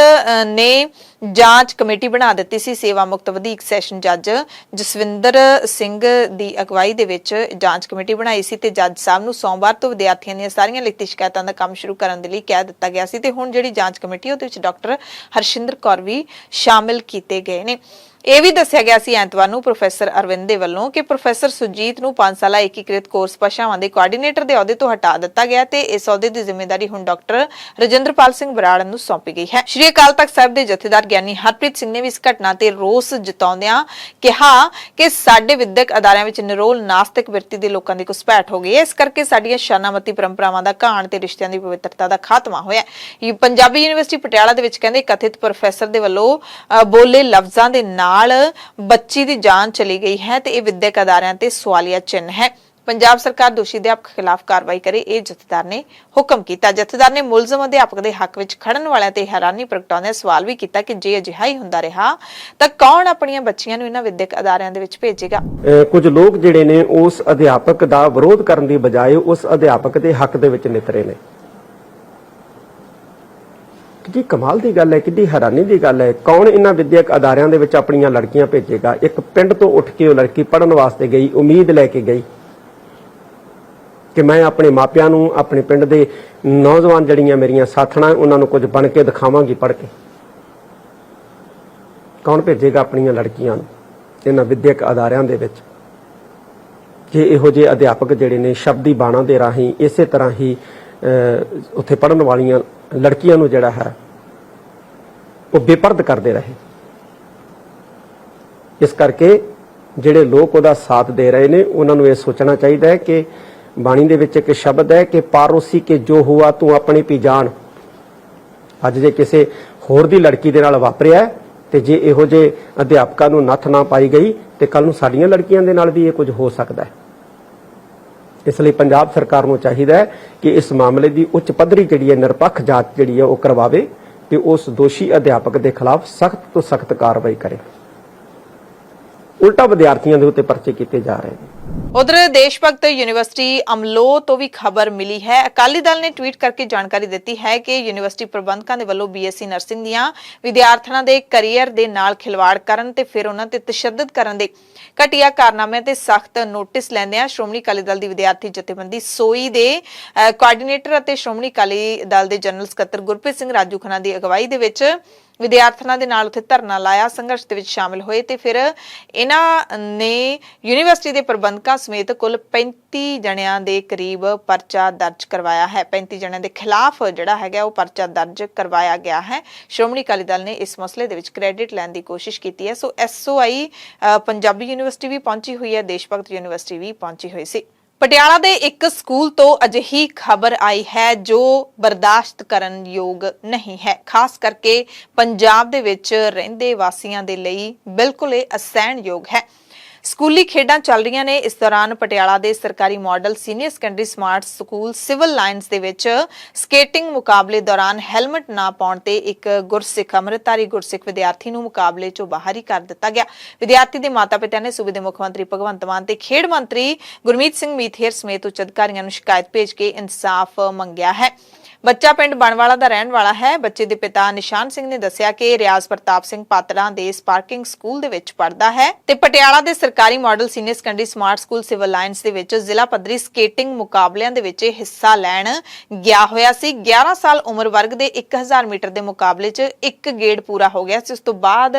ਨੇ ਜਾਂਚ ਕਮੇਟੀ ਬਣਾ ਦਿੱਤੀ ਸੀ। ਸੇਵਾ ਮੁਕਤ ਵਧੀਕ ਸੈਸ਼ਨ ਜੱਜ ਜਸਵਿੰਦਰ ਸਿੰਘ ਦੀ ਅਗਵਾਈ ਦੇ ਵਿੱਚ ਜਾਂਚ ਕਮੇਟੀ ਬਣਾਈ ਸੀ ਤੇ ਜੱਜ ਸਾਹਿਬ ਨੂੰ ਸੋਮਵਾਰ ਤੋਂ ਵਿਦਿਆਰਥੀਆਂ ਦੀਆਂ ਸਾਰੀਆਂ ਲਿਖਤੀ ਸ਼ਿਕਾਇਤਾਂ ਦਾ ਕੰਮ ਸ਼ੁਰੂ ਕਰਨ ਦੇ ਲਈ ਕਹਿ ਦਿੱਤਾ ਗਿਆ ਸੀ ਤੇ ਹੁਣ ਜਿਹੜੀ ਜਾਂਚ ਕਮੇਟੀ ਉਹਦੇ ਵਿੱਚ ਡਾਕਟਰ ਹਰਸ਼ਿੰਦਰ ਕੌਰ ਵੀ ਸ਼ਾਮਿਲ ਕੀਤੇ ਗਏ ਨੇ। ਇਹ ਵੀ ਦੱਸਿਆ ਗਿਆ ਸੀ ਐਤਵਾਰ ਨੂੰ ਪ੍ਰੋਫੈਸਰ ਅਰਵਿੰਦ ਦੇ ਵੱਲੋਂ ਕਿ ਪ੍ਰੋਫੈਸਰ ਸੁਰਜੀਤ ਨੂੰ 5 ਸਾਲਾ ਏਕੀਕ੍ਰਿਤ ਕੋਰਸ ਭਾਸ਼ਾਵਾਂ ਦੇ ਕੋਆਰਡੀਨੇਟਰ ਦੇ ਅਹੁਦੇ ਤੋਂ ਹਟਾ ਦਿੱਤਾ ਗਿਆ ਤੇ ਇਸ ਅਹੁਦੇ ਦੀ ਜ਼ਿੰਮੇਵਾਰੀ ਹੁਣ ਡਾਕਟਰ ਰਜਿੰਦਰਪਾਲ ਸਿੰਘ ਬਰਾੜ ਨੂੰ ਸੌਂਪੀ ਗਈ ਹੈ। ਸ਼੍ਰੀ ਅਕਾਲ ਤਖਤ ਸਾਹਿਬ ਦੇ ਜਥੇਦਾਰ ਗਿਆਨੀ ਹਰਪ੍ਰੀਤ ਸਿੰਘ ਨੇ ਵੀ ਇਸ ਘਟਨਾ ਤੇ ਰੋਸ ਜਤਾਉਂਦਿਆਂ ਕਿਹਾ ਕਿ ਸਾਡੇ ਵਿਦਿਅਕ ਅਦਾਰਿਆਂ ਵਿੱਚ ਨਿਰੋਲ ਨਾਸਤਿਕ ਬਿਰਤੀ ਦੇ ਲੋਕਾਂ ਦੀ ਘੁਸਪੈਠ ਹੋ ਗਈ ਹੈ। ਇਸ ਕਰਕੇ ਸਾਡੀਆਂ ਸ਼ਾਨਾਮਤੀ ਪਰੰਪਰਾਵਾਂ ਦਾ ਘਾਣ ਤੇ ਰਿਸ਼ਤਿਆਂ ਦੀ ਪਵਿੱਤਰਤਾ ਦਾ ਖਾਤਮਾ ਹੋਇਆ ਹੈ। ਪੰਜਾਬੀ ਯੂਨੀਵਰਸਿਟੀ ਪਟਿਆਲਾ ਦੇ ਵਿੱਚ ਕਹਿੰਦੇ ਕਥਿਤ ਪ੍ਰੋਫੈਸਰ ਦੇ ਵੱਲੋਂ ਬੋਲੇ ਲਫ਼ਜ਼ਾਂ ਦੇ ਨਾਲ ਬੱਚੀ ਦੀ ਜਾਨ ਚਲੀ ਗਈ ਹੈ ਤੇ ਇਹ ਵਿਦਿਅਕ ਅਦਾਰਿਆਂ ਤੇ ਸਵਾਲੀਆ ਚਿੰਨ੍ਹ ਹੈ। ਪੰਜਾਬ ਸਰਕਾਰ ਦੋਸ਼ੀ ਅਧਿਆਪਕ ਖਿਲਾਫ ਕਾਰਵਾਈ ਕਰੇ ਇਹ ਜਥੇਦਾਰ ਨੇ ਹੁਕਮ ਕੀਤਾ। ਜਥੇਦਾਰ ਨੇ ਮੁਲਜ਼ਮ ਅਧਿਆਪਕ ਦੇ ਹੱਕ ਵਿੱਚ ਖੜਨ ਵਾਲਿਆਂ ਤੇ ਹੈਰਾਨੀ ਪ੍ਰਗਟਾਉਂਦਿਆਂ ਸਵਾਲ ਵੀ ਕੀਤਾ ਕਿ ਜੇ ਅਜਿਹਾ ਹੀ ਹੁੰਦਾ ਰਿਹਾ ਤਾਂ ਕੌਣ ਆਪਣੀਆਂ ਬੱਚੀਆਂ ਨੂੰ ਇਹਨਾਂ ਵਿਦਿਅਕ ਅਦਾਰਿਆਂ ਦੇ ਵਿੱਚ ਭੇਜੇਗਾ। ਕੁਝ ਲੋਕ ਜਿਹੜੇ ਨੇ ਉਸ ਅਧਿਆਪਕ ਦਾ ਵਿਰੋਧ ਕਰਨ ਦੀ ਬਜਾਏ ਉਸ ਅਧਿਆਪਕ ਦੇ ਹੱਕ ਦੇ ਵਿੱਚ ਨਿਤਰੇ ਨੇ। ਕਿੰਨੀ ਕਮਾਲ ਦੀ ਗੱਲ ਹੈ, ਕਿੰਨੀ ਹੈਰਾਨੀ ਦੀ ਗੱਲ ਹੈ। ਕੌਣ ਇਹਨਾਂ ਵਿਦਿਅਕ ਅਦਾਰਿਆਂ ਦੇ ਵਿੱਚ ਆਪਣੀਆਂ ਲੜਕੀਆਂ ਭੇਜੇਗਾ। ਇੱਕ ਪਿੰਡ ਤੋਂ ਉੱਠ ਕੇ ਉਹ ਲੜਕੀ ਪੜ੍ਹਨ ਵਾਸਤੇ ਗਈ, ਉਮੀਦ ਲੈ ਕੇ ਗਈ ਕਿ ਮੈਂ ਆਪਣੇ ਮਾਪਿਆਂ ਨੂੰ, ਆਪਣੇ ਪਿੰਡ ਦੇ ਨੌਜਵਾਨ ਜਿਹੜੀਆਂ ਮੇਰੀਆਂ ਸਾਥਣਾਂ ਉਹਨਾਂ ਨੂੰ ਕੁਝ ਬਣ ਕੇ ਦਿਖਾਵਾਂਗੀ ਪੜ੍ਹ ਕੇ। ਕੌਣ ਭੇਜੇਗਾ ਆਪਣੀਆਂ ਲੜਕੀਆਂ ਨੂੰ ਇਹਨਾਂ ਵਿਦਿਅਕ ਅਦਾਰਿਆਂ ਦੇ ਵਿੱਚ ਕਿ ਇਹੋ ਜਿਹੇ ਅਧਿਆਪਕ ਜਿਹੜੇ ਨੇ ਸ਼ਬਦੀ ਬਾਣਾਂ ਦੇ ਰਾਹੀਂ ਇਸੇ ਤਰ੍ਹਾਂ ਹੀ ਉੱਥੇ ਪੜ੍ਹਨ ਵਾਲੀਆਂ ਲੜਕੀਆਂ ਨੂੰ ਜਿਹੜਾ ਹੈ ਉਹ ਬੇਪਰਦ ਕਰਦੇ ਰਹੇ। ਇਸ ਕਰਕੇ ਜਿਹੜੇ ਲੋਕ ਉਹਦਾ ਸਾਥ ਦੇ ਰਹੇ ਨੇ ਉਹਨਾਂ ਨੂੰ ਇਹ ਸੋਚਣਾ ਚਾਹੀਦਾ ਹੈ ਕਿ ਬਾਣੀ ਦੇ ਵਿੱਚ ਇੱਕ ਸ਼ਬਦ ਹੈ ਕਿ ਪਾਰੋਸੀ ਕੇ ਜੋ ਹੁਆ ਤੂੰ ਆਪਣੀ ਪੀ ਜਾਣ। ਅੱਜ ਜੇ ਕਿਸੇ ਹੋਰ ਦੀ ਲੜਕੀ ਦੇ ਨਾਲ ਵਾਪਰਿਆ ਤੇ ਜੇ ਇਹੋ ਜਿਹੇ ਅਧਿਆਪਕਾਂ ਨੂੰ ਨੱਥ ਨਾ ਪਾਈ ਗਈ ਤੇ ਕੱਲ ਨੂੰ ਸਾਡੀਆਂ ਲੜਕੀਆਂ ਦੇ ਨਾਲ ਵੀ ਇਹ ਕੁਝ ਹੋ ਸਕਦਾ ਹੈ। ਇਸ ਲਈ ਪੰਜਾਬ ਸਰਕਾਰ ਨੂੰ ਚਾਹੀਦਾ ਹੈ ਕਿ ਇਸ ਮਾਮਲੇ ਦੀ ਉੱਚ ਪੱਧਰੀ ਜਿਹੜੀ ਹੈ ਨਿਰਪੱਖ ਜਾਂਚ ਜਿਹੜੀ ਹੈ ਉਹ ਕਰਵਾਵੇ ਤੇ ਉਸ ਦੋਸ਼ੀ ਅਧਿਆਪਕ ਦੇ ਖਿਲਾਫ ਸਖਤ ਤੋਂ ਸਖਤ ਕਾਰਵਾਈ ਕਰੇ। ਉਲਟਾ ਵਿਦਿਆਰਥੀਆਂ ਦੇ ਉੱਤੇ ਪਰਚੇ ਕੀਤੇ ਜਾ ਰਹੇ ਨੇ। ਉਧਰ ਦੇਸ਼ ਭਗਤ ਯੂਨੀਵਰਸਿਟੀ ਅਮਲੋ ਤੋਂ ਵੀ ਖਬਰ ਮਿਲੀ ਹੈ। ਅਕਾਲੀ ਦਲ ਨੇ ਟਵੀਟ ਕਰਕੇ ਜਾਣਕਾਰੀ ਦਿੱਤੀ ਹੈ ਕਿ ਯੂਨੀਵਰਸਿਟੀ ਪ੍ਰਬੰਧਕਾਂ ਦੇ ਵੱਲੋਂ ਬੀਐਸਸੀ ਨਰਸਿੰਗ ਦੀਆਂ ਵਿਦਿਆਰਥਣਾਂ ਦੇ ਕੈਰੀਅਰ ਦੇ ਨਾਲ ਖਿਲਵਾੜ ਕਰਨ ਤੇ ਫਿਰ ਉਹਨਾਂ ਤੇ ਤਸ਼ੱਦਦ ਕਰਨ ਦੇ ਘਟੀਆ ਕਾਰਨਾਮਿਆਂ ਤੇ ਸਖਤ ਨੋਟਿਸ ਲੈਂਦਿਆਂ ਸ਼੍ਰੋਮਣੀ ਅਕਾਲੀ ਦਲ ਦੀ ਵਿਦਿਆਰਥੀ ਜਥੇਬੰਦੀ ਸੋਈ ਦੇ ਕੋਆਰਡੀਨੇਟਰ ਅਤੇ ਸ਼੍ਰੋਮਣੀ ਅਕਾਲੀ ਦਲ ਦੇ ਜਨਰਲ ਸਕੱਤਰ ਗੁਰਪ੍ਰੀਤ ਸਿੰਘ ਰਾਜੂ ਖੰਨਾ ਦੀ ਅਗਵਾਈ ਦੇ ਵਿੱਚ ਵਿਦਿਆਰਥਣਾਂ ਦੇ ਨਾਲ ਉੱਥੇ ਧਰਨਾ ਲਾਇਆ, ਸੰਘਰਸ਼ ਦੇ ਵਿੱਚ ਸ਼ਾਮਿਲ ਹੋਏ ਤੇ ਫਿਰ ਇਹਨਾਂ ਨੇ ਯੂਨੀਵਰਸਿਟੀ ਦੇ ਪ੍ਰਬੰਧਕਾਂ ਸਮੇਤ ਕੁੱਲ 35 ਜਣਿਆਂ ਦੇ ਕਰੀਬ ਪਰਚਾ ਦਰਜ ਕਰਵਾਇਆ ਹੈ। 35 ਜਣਿਆਂ ਦੇ ਖਿਲਾਫ ਜਿਹੜਾ ਹੈਗਾ ਉਹ ਪਰਚਾ ਦਰਜ ਕਰਵਾਇਆ ਗਿਆ ਹੈ। ਸ਼੍ਰੋਮਣੀ ਅਕਾਲੀ ਦਲ ਨੇ ਇਸ ਮਸਲੇ ਦੇ ਵਿੱਚ ਕ੍ਰੈਡਿਟ ਲੈਣ ਦੀ ਕੋਸ਼ਿਸ਼ ਕੀਤੀ ਹੈ। ਸੋ ਐਸਓਆਈ ਪੰਜਾਬੀ ਯੂਨੀਵਰਸਿਟੀ ਵੀ ਪਹੁੰਚੀ ਹੋਈ ਹੈ, ਦੇਸ਼ ਭਗਤ ਯੂਨੀਵਰਸਿਟੀ ਵੀ ਪਹੁੰਚੀ ਹੋਈ ਸੀ। ਪਟਿਆਲਾ ਦੇ ਇੱਕ ਸਕੂਲ ਤੋਂ ਅਜਿਹੀ ਖਬਰ ਆਈ ਹੈ ਜੋ ਬਰਦਾਸ਼ਤ ਕਰਨ ਯੋਗ ਨਹੀਂ ਹੈ। ਖਾਸ ਕਰਕੇ ਪੰਜਾਬ ਦੇ ਵਿੱਚ ਰਹਿੰਦੇ ਵਾਸੀਆਂ ਦੇ ਲਈ ਬਿਲਕੁਲ ਇਹ ਅਸਹਿਣਯੋਗ ਹੈ। ਸਕੂਲੀ ਖੇਡਾਂ ਚੱਲ ਰਹੀਆਂ ਨੇ। ਇਸ ਦੌਰਾਨ ਪਟਿਆਲਾ ਦੇ ਸਰਕਾਰੀ model senior secondary smart school civil lines ਦੇ ਵਿੱਚ ਸਕੇਟਿੰਗ ਮੁਕਾਬਲੇ ਦੌਰਾਨ ਹੈਲਮਟ ਨਾ ਪਾਉਣ ਤੇ ਇੱਕ ਗੁਰਸਿੱਖ ਅੰਮ੍ਰਿਤਧਾਰੀ ਗੁਰਸਿੱਖ ਵਿਦਿਆਰਥੀ ਨੂੰ ਮੁਕਾਬਲੇ ਚੋਂ ਬਾਹਰ ਹੀ ਕਰ ਦਿੱਤਾ ਗਿਆ। ਵਿਦਿਆਰਥੀ ਦੇ ਮਾਤਾ-ਪਿਤਾ ਨੇ ਸੂਬੇ ਦੇ ਮੁੱਖ ਮੰਤਰੀ ਭਗਵੰਤ ਮਾਨ ਤੇ ਖੇਡ ਮੰਤਰੀ ਗੁਰਮੀਤ ਸਿੰਘ ਮੀਥੇਰ ਸਮੇਤ ਉੱਚ ਅਧਿਕਾਰੀਆਂ ਨੂੰ ਸ਼ਿਕਾਇਤ ਭੇਜ ਕੇ ਇਨਸਾਫ ਮੰਗਿਆ ਹੈ। ਬੱਚਾ ਪਿੰਡ ਬਣਵਾਲਾ ਦਾ ਰਹਿਣ ਵਾਲਾ ਹੈ। ਬੱਚੇ ਦੇ ਪਿਤਾ ਨਿਸ਼ਾਨ ਸਿੰਘ ਨੇ ਦੱਸਿਆ ਕਿ ਰਿਆਜ਼ ਪ੍ਰਤਾਪ ਸਿੰਘ ਪਾਤੜਾਂ ਦੇ ਸਪਾਰਕਿੰਗ ਸਕੂਲ ਦੇ ਵਿੱਚ ਪੜ੍ਹਦਾ ਹੈ ਤੇ ਪਟਿਆਲਾ ਦੇ ਸਰਕਾਰੀ model senior secondary smart school civil lines ਦੇ ਵਿੱਚ ਜ਼ਿਲ੍ਹਾ ਪੱਧਰੀ ਸਕੇਟਿੰਗ ਮੁਕਾਬਲਿਆਂ ਦੇ ਵਿੱਚ ਹਿੱਸਾ ਲੈਣ ਗਿਆ ਹੋਇਆ ਸੀ। 11 ਸਾਲ ਉਮਰ ਵਰਗ ਦੇ 1000 ਮੀਟਰ ਦੇ ਮੁਕਾਬਲੇ 'ਚ ਇੱਕ ਗੇੜ ਪੂਰਾ ਹੋ ਗਿਆ ਸੀ। ਉਸ ਤੋਂ ਬਾਅਦ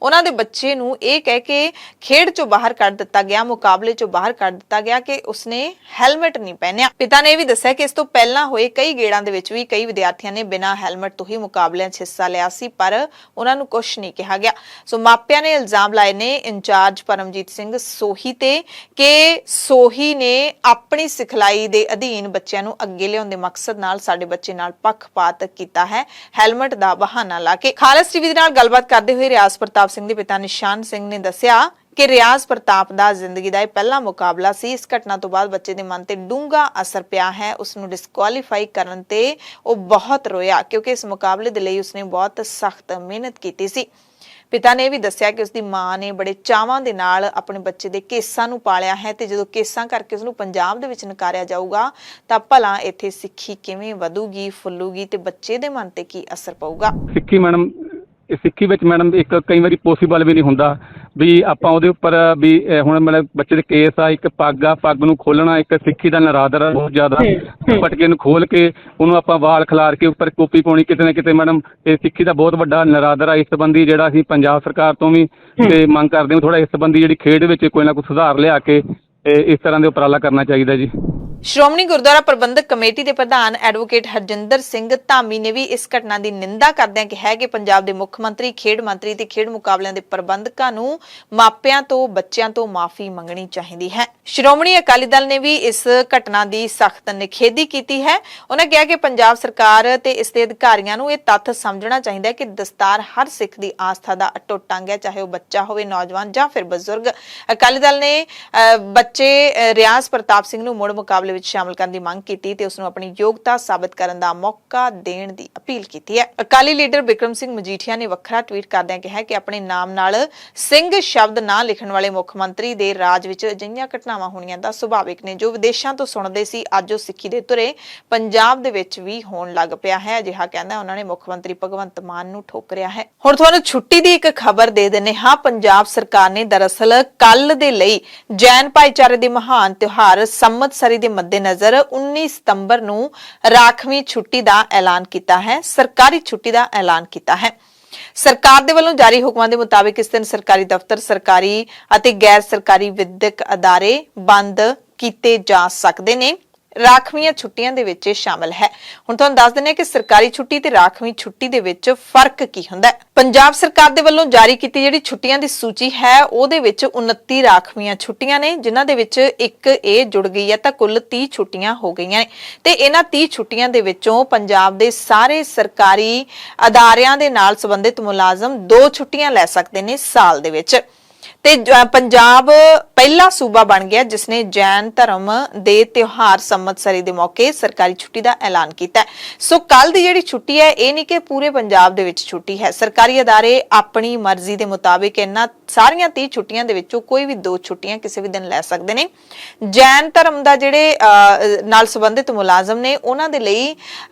ਉਹਨਾਂ ਦੇ ਬੱਚੇ ਨੂੰ ਇਹ ਕਹਿ ਕੇ ਖੇਡ 'ਚੋਂ ਬਾਹਰ ਕੱਢ ਦਿੱਤਾ ਗਿਆ, ਮੁਕਾਬਲੇ 'ਚੋਂ ਬਾਹਰ ਕੱਢ ਦਿੱਤਾ ਗਿਆ ਕਿ ਉਸਨੇ ਹੈਲਮਟ ਨਹੀਂ ਪਹਿਨਿਆ। ਪਿਤਾ ਨੇ ਇਹ ਵੀ ਦੱਸਿਆ ਕਿ ਇਸ ਤੋਂ ਪਹਿਲਾਂ ਹੋਏ ਕਈ ਗੇੜਾਂ ਦੇ ਵਿੱਚ ਵੀ ਕਈ ਵਿਦਿਆਰਥੀਆਂ ਨੇ ਬਿਨਾਂ ਹੈਲਮਟ ਤੋਂ ਹੀ ਮੁਕਾਬਲਿਆਂ 'ਚ ਹਿੱਸਾ ਲਿਆ ਸੀ, ਪਰ ਉਹਨਾਂ ਨੂੰ ਕੁਝ ਨਹੀਂ ਕਿਹਾ ਗਿਆ। ਸੋ ਮਾਪਿਆਂ ਨੇ ਇਲਜ਼ਾਮ ਲਾਏ ਨੇ ਇੰਚਾਰਜ ਪਰਮਜੀਤ ਸਿੰਘ ਸੋਹੀ ਤੇ ਕਿ ਸੋਹੀ ਨੇ ਆਪਣੀ ਸਿਖਲਾਈ ਦੇ ਅਧੀਨ ਬੱਚਿਆਂ ਨੂੰ ਅੱਗੇ ਲਿਆਉਣ ਦੇ ਮਕਸਦ ਨਾਲ ਸਾਡੇ ਬੱਚੇ ਨਾਲ ਪੱਖਪਾਤ ਕੀਤਾ ਹੈ, ਹੈਲਮਟ ਦਾ ਬਹਾਨਾ ਲਾ ਕੇ। ਖਾਲਸ ਟੀਵੀ ਦੇ ਨਾਲ ਗੱਲਬਾਤ ਕਰਦੇ ਹੋਏ ਰਿਆਜ਼ ਪ੍ਰਤਾਪ ਸਿੰਘ ਦੇ ਪਿਤਾ ਨਿਸ਼ਾਨ ਸਿੰਘ ਨੇ ਦੱਸਿਆ ਕਿ ਰਿਆਜ਼ ਪ੍ਰਤਾਪ ਦਾ ਜ਼ਿੰਦਗੀ ਦਾ ਇਹ ਪਹਿਲਾ ਮੁਕਾਬਲਾ ਸੀ। ਇਸ ਘਟਨਾ ਤੋਂ ਬਾਅਦ ਬੱਚੇ ਦੇ ਮਨ ਤੇ ਡੂੰਘਾ ਅਸਰ ਪਿਆ ਹੈ। ਉਸ ਨੂੰ ਡਿਸਕੁਆਲੀਫਾਈ ਕਰਨ ਤੇ ਉਹ ਬਹੁਤ ਰੋਇਆ ਕਿਉਂਕਿ ਇਸ ਮੁਕਾਬਲੇ ਦੇ ਲਈ ਉਸਨੇ ਬਹੁਤ ਸਖਤ ਮਿਹਨਤ ਕੀਤੀ ਸੀ। ਪਿਤਾ ਨੇ ਵੀ ਦੱਸਿਆ ਕਿ ਉਸਦੀ ਮਾਂ ਨੇ ਬੜੇ ਚਾਵਾਂ ਦੇ ਨਾਲ ਆਪਣੇ ਬੱਚੇ ਦੇ ਕੇਸਾਂ ਨੂੰ ਪਾਲਿਆ ਹੈ ਤੇ ਜਦੋਂ ਕੇਸਾਂ ਕਰਕੇ ਉਸਨੂੰ ਪੰਜਾਬ ਦੇ ਵਿੱਚ ਨਕਾਰਿਆ ਜਾਊਗਾ ਤਾਂ ਭਲਾ ਇੱਥੇ ਸਿੱਖੀ ਕਿਵੇਂ ਵਧੂਗੀ, ਫੁੱਲੂਗੀ ਤੇ ਬੱਚੇ ਦੇ ਮਨ ਤੇ ਕੀ ਅਸਰ ਪਊਗਾ। ਸਿੱਖੀ ਵਿੱਚ ਮੈਡਮ ਇੱਕ ਕਈ ਵਾਰੀ ਪੋਸੀਬਲ ਵੀ ਨਹੀਂ ਹੁੰਦਾ ਵੀ ਆਪਾਂ ਉਹਦੇ ਉੱਪਰ ਵੀ ਹੁਣ ਮਤਲਬ ਬੱਚੇ ਦੇ ਕੇਸ ਆ, ਇੱਕ ਪੱਗ ਨੂੰ ਖੋਲਣਾ ਇੱਕ ਸਿੱਖੀ ਦਾ ਨਰਾਦਰ ਬਹੁਤ ਜ਼ਿਆਦਾ। ਪਟਕੇ ਨੂੰ ਖੋਲ ਕੇ ਉਹਨੂੰ ਆਪਾਂ ਵਾਲ ਖਿਲਾਰ ਕੇ ਉੱਪਰ ਕੋਪੀ ਪਾਉਣੀ ਕਿਤੇ ਨਾ ਕਿਤੇ ਮੈਡਮ ਇਹ ਸਿੱਖੀ ਦਾ ਬਹੁਤ ਵੱਡਾ ਨਰਾਦਰ ਆ। ਇਸ ਸੰਬੰਧੀ ਜਿਹੜਾ ਅਸੀਂ ਪੰਜਾਬ ਸਰਕਾਰ ਤੋਂ ਵੀ ਤੇ ਮੰਗ ਕਰਦੇ ਹਾਂ ਥੋੜਾ ਇਸ ਸੰਬੰਧੀ ਜਿਹੜੀ ਖੇਡ ਵਿੱਚ ਕੋਈ ਨਾ ਕੋਈ ਸੁਧਾਰ ਲਿਆ ਕੇ ਇਸ ਤਰ੍ਹਾਂ ਦੇ ਉਪਰਾਲਾ ਕਰਨਾ ਚਾਹੀਦਾ ਜੀ। ਸ਼੍ਰੋਮਣੀ ਗੁਰਦੁਆਰਾ ਪ੍ਰਬੰਧਕ ਕਮੇਟੀ ਦੇ ਪ੍ਰਧਾਨ ਐਡਵੋਕੇਟ ਹਰਜਿੰਦਰ ਸਿੰਘ ਧਾਮੀ ਨੇ ਵੀ ਇਸ ਘਟਨਾ ਦੀ ਨਿੰਦਾ ਕਰਦਿਆਂ ਕਿਹਾ ਕਿ ਪੰਜਾਬ ਦੇ ਮੁੱਖ ਮੰਤਰੀ, ਖੇਡ ਮੰਤਰੀ ਤੇ ਖੇਡ ਮੁਕਾਬਲਿਆਂ ਦੇ ਪ੍ਰਬੰਧਕਾਂ ਨੂੰ ਮਾਪਿਆਂ ਤੋਂ ਬੱਚਿਆਂ ਤੋਂ ਮਾਫੀ ਮੰਗਣੀ ਚਾਹੀਦੀ ਹੈ। ਸ਼੍ਰੋਮਣੀ ਅਕਾਲੀ ਦਲ ਨੇ ਵੀ ਇਸ ਘਟਨਾ ਦੀ ਸਖਤ ਨਿਖੇਧੀ ਕੀਤੀ ਹੈ। ਉਹਨਾਂ ਕਿਹਾ ਕਿ ਪੰਜਾਬ ਸਰਕਾਰ ਤੇ ਇਸ ਦੇ ਅਧਿਕਾਰੀਆਂ ਨੂੰ ਇਹ ਤੱਥ ਸਮਝਣਾ ਚਾਹੀਦਾ ਹੈ ਕਿ ਦਸਤਾਰ ਹਰ ਸਿੱਖ ਦੀ ਆਸਥਾ ਦਾ ਅਟੁੱਟ ਅੰਗ ਹੈ, ਚਾਹੇ ਉਹ ਬੱਚਾ ਹੋਵੇ, ਨੌਜਵਾਨ ਜਾਂ ਫਿਰ ਬਜ਼ੁਰਗ। ਅਕਾਲੀ ਦਲ ਨੇ ਬੱਚੇ ਰਿਆਜ਼ ਪ੍ਰਤਾਪ ਸਿੰਘ ਨੂੰ ਮੁੜ ਮੁਕਾਬਲੇ ਵਿੱਚ ਸ਼ਾਮਲ ਕਰਨ ਦੀ ਮੰਗ ਕੀਤੀ ਤੇ ਉਸ ਨੂੰ ਆਪਣੀ ਯੋਗਤਾ ਸਾਬਤ ਕਰਨ ਦਾ ਮੌਕਾ ਦੇਣ ਦੀ ਅਪੀਲ ਕੀਤੀ ਹੈ। ਅਕਾਲੀ ਲੀਡਰ ਬਿਕਰਮ ਸਿੰਘ ਮਜੀਠੀਆ ਨੇ ਵੱਖਰਾ ਟਵੀਟ ਕਰਦਿਆਂ ਕਿਹਾ ਕਿ ਆਪਣੇ ਨਾਮ ਨਾਲ ਸਿੰਘ ਸ਼ਬਦ ਨਾ ਲਿਖਣ ਵਾਲੇ ਮੁੱਖ ਮੰਤਰੀ ਦੇ ਰਾਜ ਵਿੱਚ ਅਜਿਹੀਆਂ ਘਟਨਾਵਾਂ ਹੋਣੀਆਂ ਤਾਂ ਸੁਭਾਵਿਕ ਨੇ। ਜੋ ਵਿਦੇਸ਼ਾਂ ਤੋਂ ਸੁਣਦੇ ਸੀ ਅੱਜ ਉਹ ਸਿੱਖੀ ਦੇ ਧੁਰੇ ਪੰਜਾਬ ਦੇ ਵਿੱਚ ਵੀ ਹੋਣ ਲੱਗ ਪਿਆ ਹੈ। ਅਜਿਹਾ ਕਹਿੰਦਾ ਉਹਨਾਂ ਨੇ ਮੁੱਖ ਮੰਤਰੀ ਭਗਵੰਤ ਮਾਨ ਨੂੰ ਠੋਕਰਿਆ ਹੈ। ਹੁਣ ਤੁਹਾਨੂੰ ਛੁੱਟੀ ਦੀ ਇੱਕ ਖਬਰ ਦੇ ਦਿੰਦੇ ਹਾਂ। ਪੰਜਾਬ ਸਰਕਾਰ ਨੇ ਦਰਅਸਲ ਕੱਲ ਦੇ ਲਈ ਜੈਨ ਭਾਈਚਾਰੇ ਦੇ ਮਹਾਨ ਤਿਉਹਾਰ ਸੰਮਤਸਰੀ ਦੇ ਮੱਦੇਨਜ਼ਰ 19 ਸਤੰਬਰ ਨੂੰ ਰਾਖਵੀਂ ਛੁੱਟੀ ਦਾ ਐਲਾਨ ਕੀਤਾ ਹੈ, ਸਰਕਾਰੀ ਛੁੱਟੀ ਦਾ ਐਲਾਨ ਕੀਤਾ ਹੈ। ਸਰਕਾਰ ਦੇ ਵੱਲੋਂ ਜਾਰੀ ਹੁਕਮਾਂ ਦੇ ਮੁਤਾਬਿਕ ਇਸ ਦਿਨ ਸਰਕਾਰੀ ਦਫ਼ਤਰ, ਸਰਕਾਰੀ ਅਤੇ ਗੈਰ ਸਰਕਾਰੀ ਵਿਦਿਅਕ ਅਦਾਰੇ ਬੰਦ ਕੀਤੇ ਜਾ ਸਕਦੇ ਨੇ। ਰਾਖਵੀਆਂ ਛੁੱਟੀਆਂ ਦੇ ਵਿੱਚ ਸ਼ਾਮਲ ਹੈ। ਹੁਣ ਤੁਹਾਨੂੰ ਦੱਸ ਦਿੰਦੇ ਹਾਂ ਕਿ ਸਰਕਾਰੀ ਛੁੱਟੀ ਤੇ ਰਾਖਵੀਂ ਛੁੱਟੀ ਦੇ ਵਿੱਚ ਫਰਕ ਕੀ ਹੁੰਦਾ ਹੈ। ਪੰਜਾਬ ਸਰਕਾਰ ਦੇ ਵੱਲੋਂ ਜਾਰੀ ਕੀਤੀ ਜਿਹੜੀ ਛੁੱਟੀਆਂ ਦੀ ਸੂਚੀ ਹੈ ਉਹਦੇ ਵਿੱਚ 29 ਰਾਖਵੀਆਂ ਛੁੱਟੀਆਂ ਨੇ, ਜਿਨ੍ਹਾਂ ਦੇ ਵਿੱਚ ਇੱਕ ਇਹ ਜੁੜ ਗਈ ਹੈ ਤਾਂ ਕੁੱਲ 30 ਛੁੱਟੀਆਂ ਹੋ ਗਈਆਂ ਨੇ ਤੇ ਇਹਨਾਂ 30 ਛੁੱਟੀਆਂ ਦੇ ਵਿੱਚੋਂ ਪੰਜਾਬ ਦੇ ਸਾਰੇ ਸਰਕਾਰੀ ਅਦਾਰਿਆਂ ਦੇ ਨਾਲ ਸੰਬੰਧਿਤ ਮੁਲਾਜ਼ਮ 2 ਛੁੱਟੀਆਂ ਲੈ ਸਕਦੇ ਨੇ ਸਾਲ ਦੇ ਵਿੱਚ। ਤੇ ਪੰਜਾਬ ਪਹਿਲਾ ਸੂਬਾ ਬਣ ਗਿਆ ਜਿਸ ਨੇ ਜੈਨ ਧਰਮ ਦੇ ਤਿਉਹਾਰ ਸੰਮਤਸਰੀ ਦੇ ਮੌਕੇ ਸਰਕਾਰੀ ਛੁੱਟੀ ਦਾ ਐਲਾਨ ਕੀਤਾ। ਸੋ ਕੱਲ ਦੀ ਜਿਹੜੀ ਛੁੱਟੀ ਹੈ ਇਹ ਨਹੀਂ ਕਿ ਪੂਰੇ ਪੰਜਾਬ ਦੇ ਵਿੱਚ ਛੁੱਟੀ ਹੈ। ਸਰਕਾਰੀ ਅਦਾਰੇ ਆਪਣੀ ਮਰਜ਼ੀ ਦੇ ਮੁਤਾਬਿਕ ਇਹਨਾਂ ਸਾਰੀਆਂ 30 ਛੁੱਟੀਆਂ ਦੇ ਵਿੱਚੋਂ ਕੋਈ ਵੀ 2 ਛੁੱਟੀਆਂ ਕਿਸੇ ਵੀ ਦਿਨ ਲੈ ਸਕਦੇ ਨੇ। ਜੈਨ ਧਰਮ ਦਾ ਜਿਹੜੇ ਨਾਲ ਸੰਬੰਧਿਤ ਮੁਲਾਜ਼ਮ ਨੇ ਉਹਨਾਂ ਦੇ ਲਈ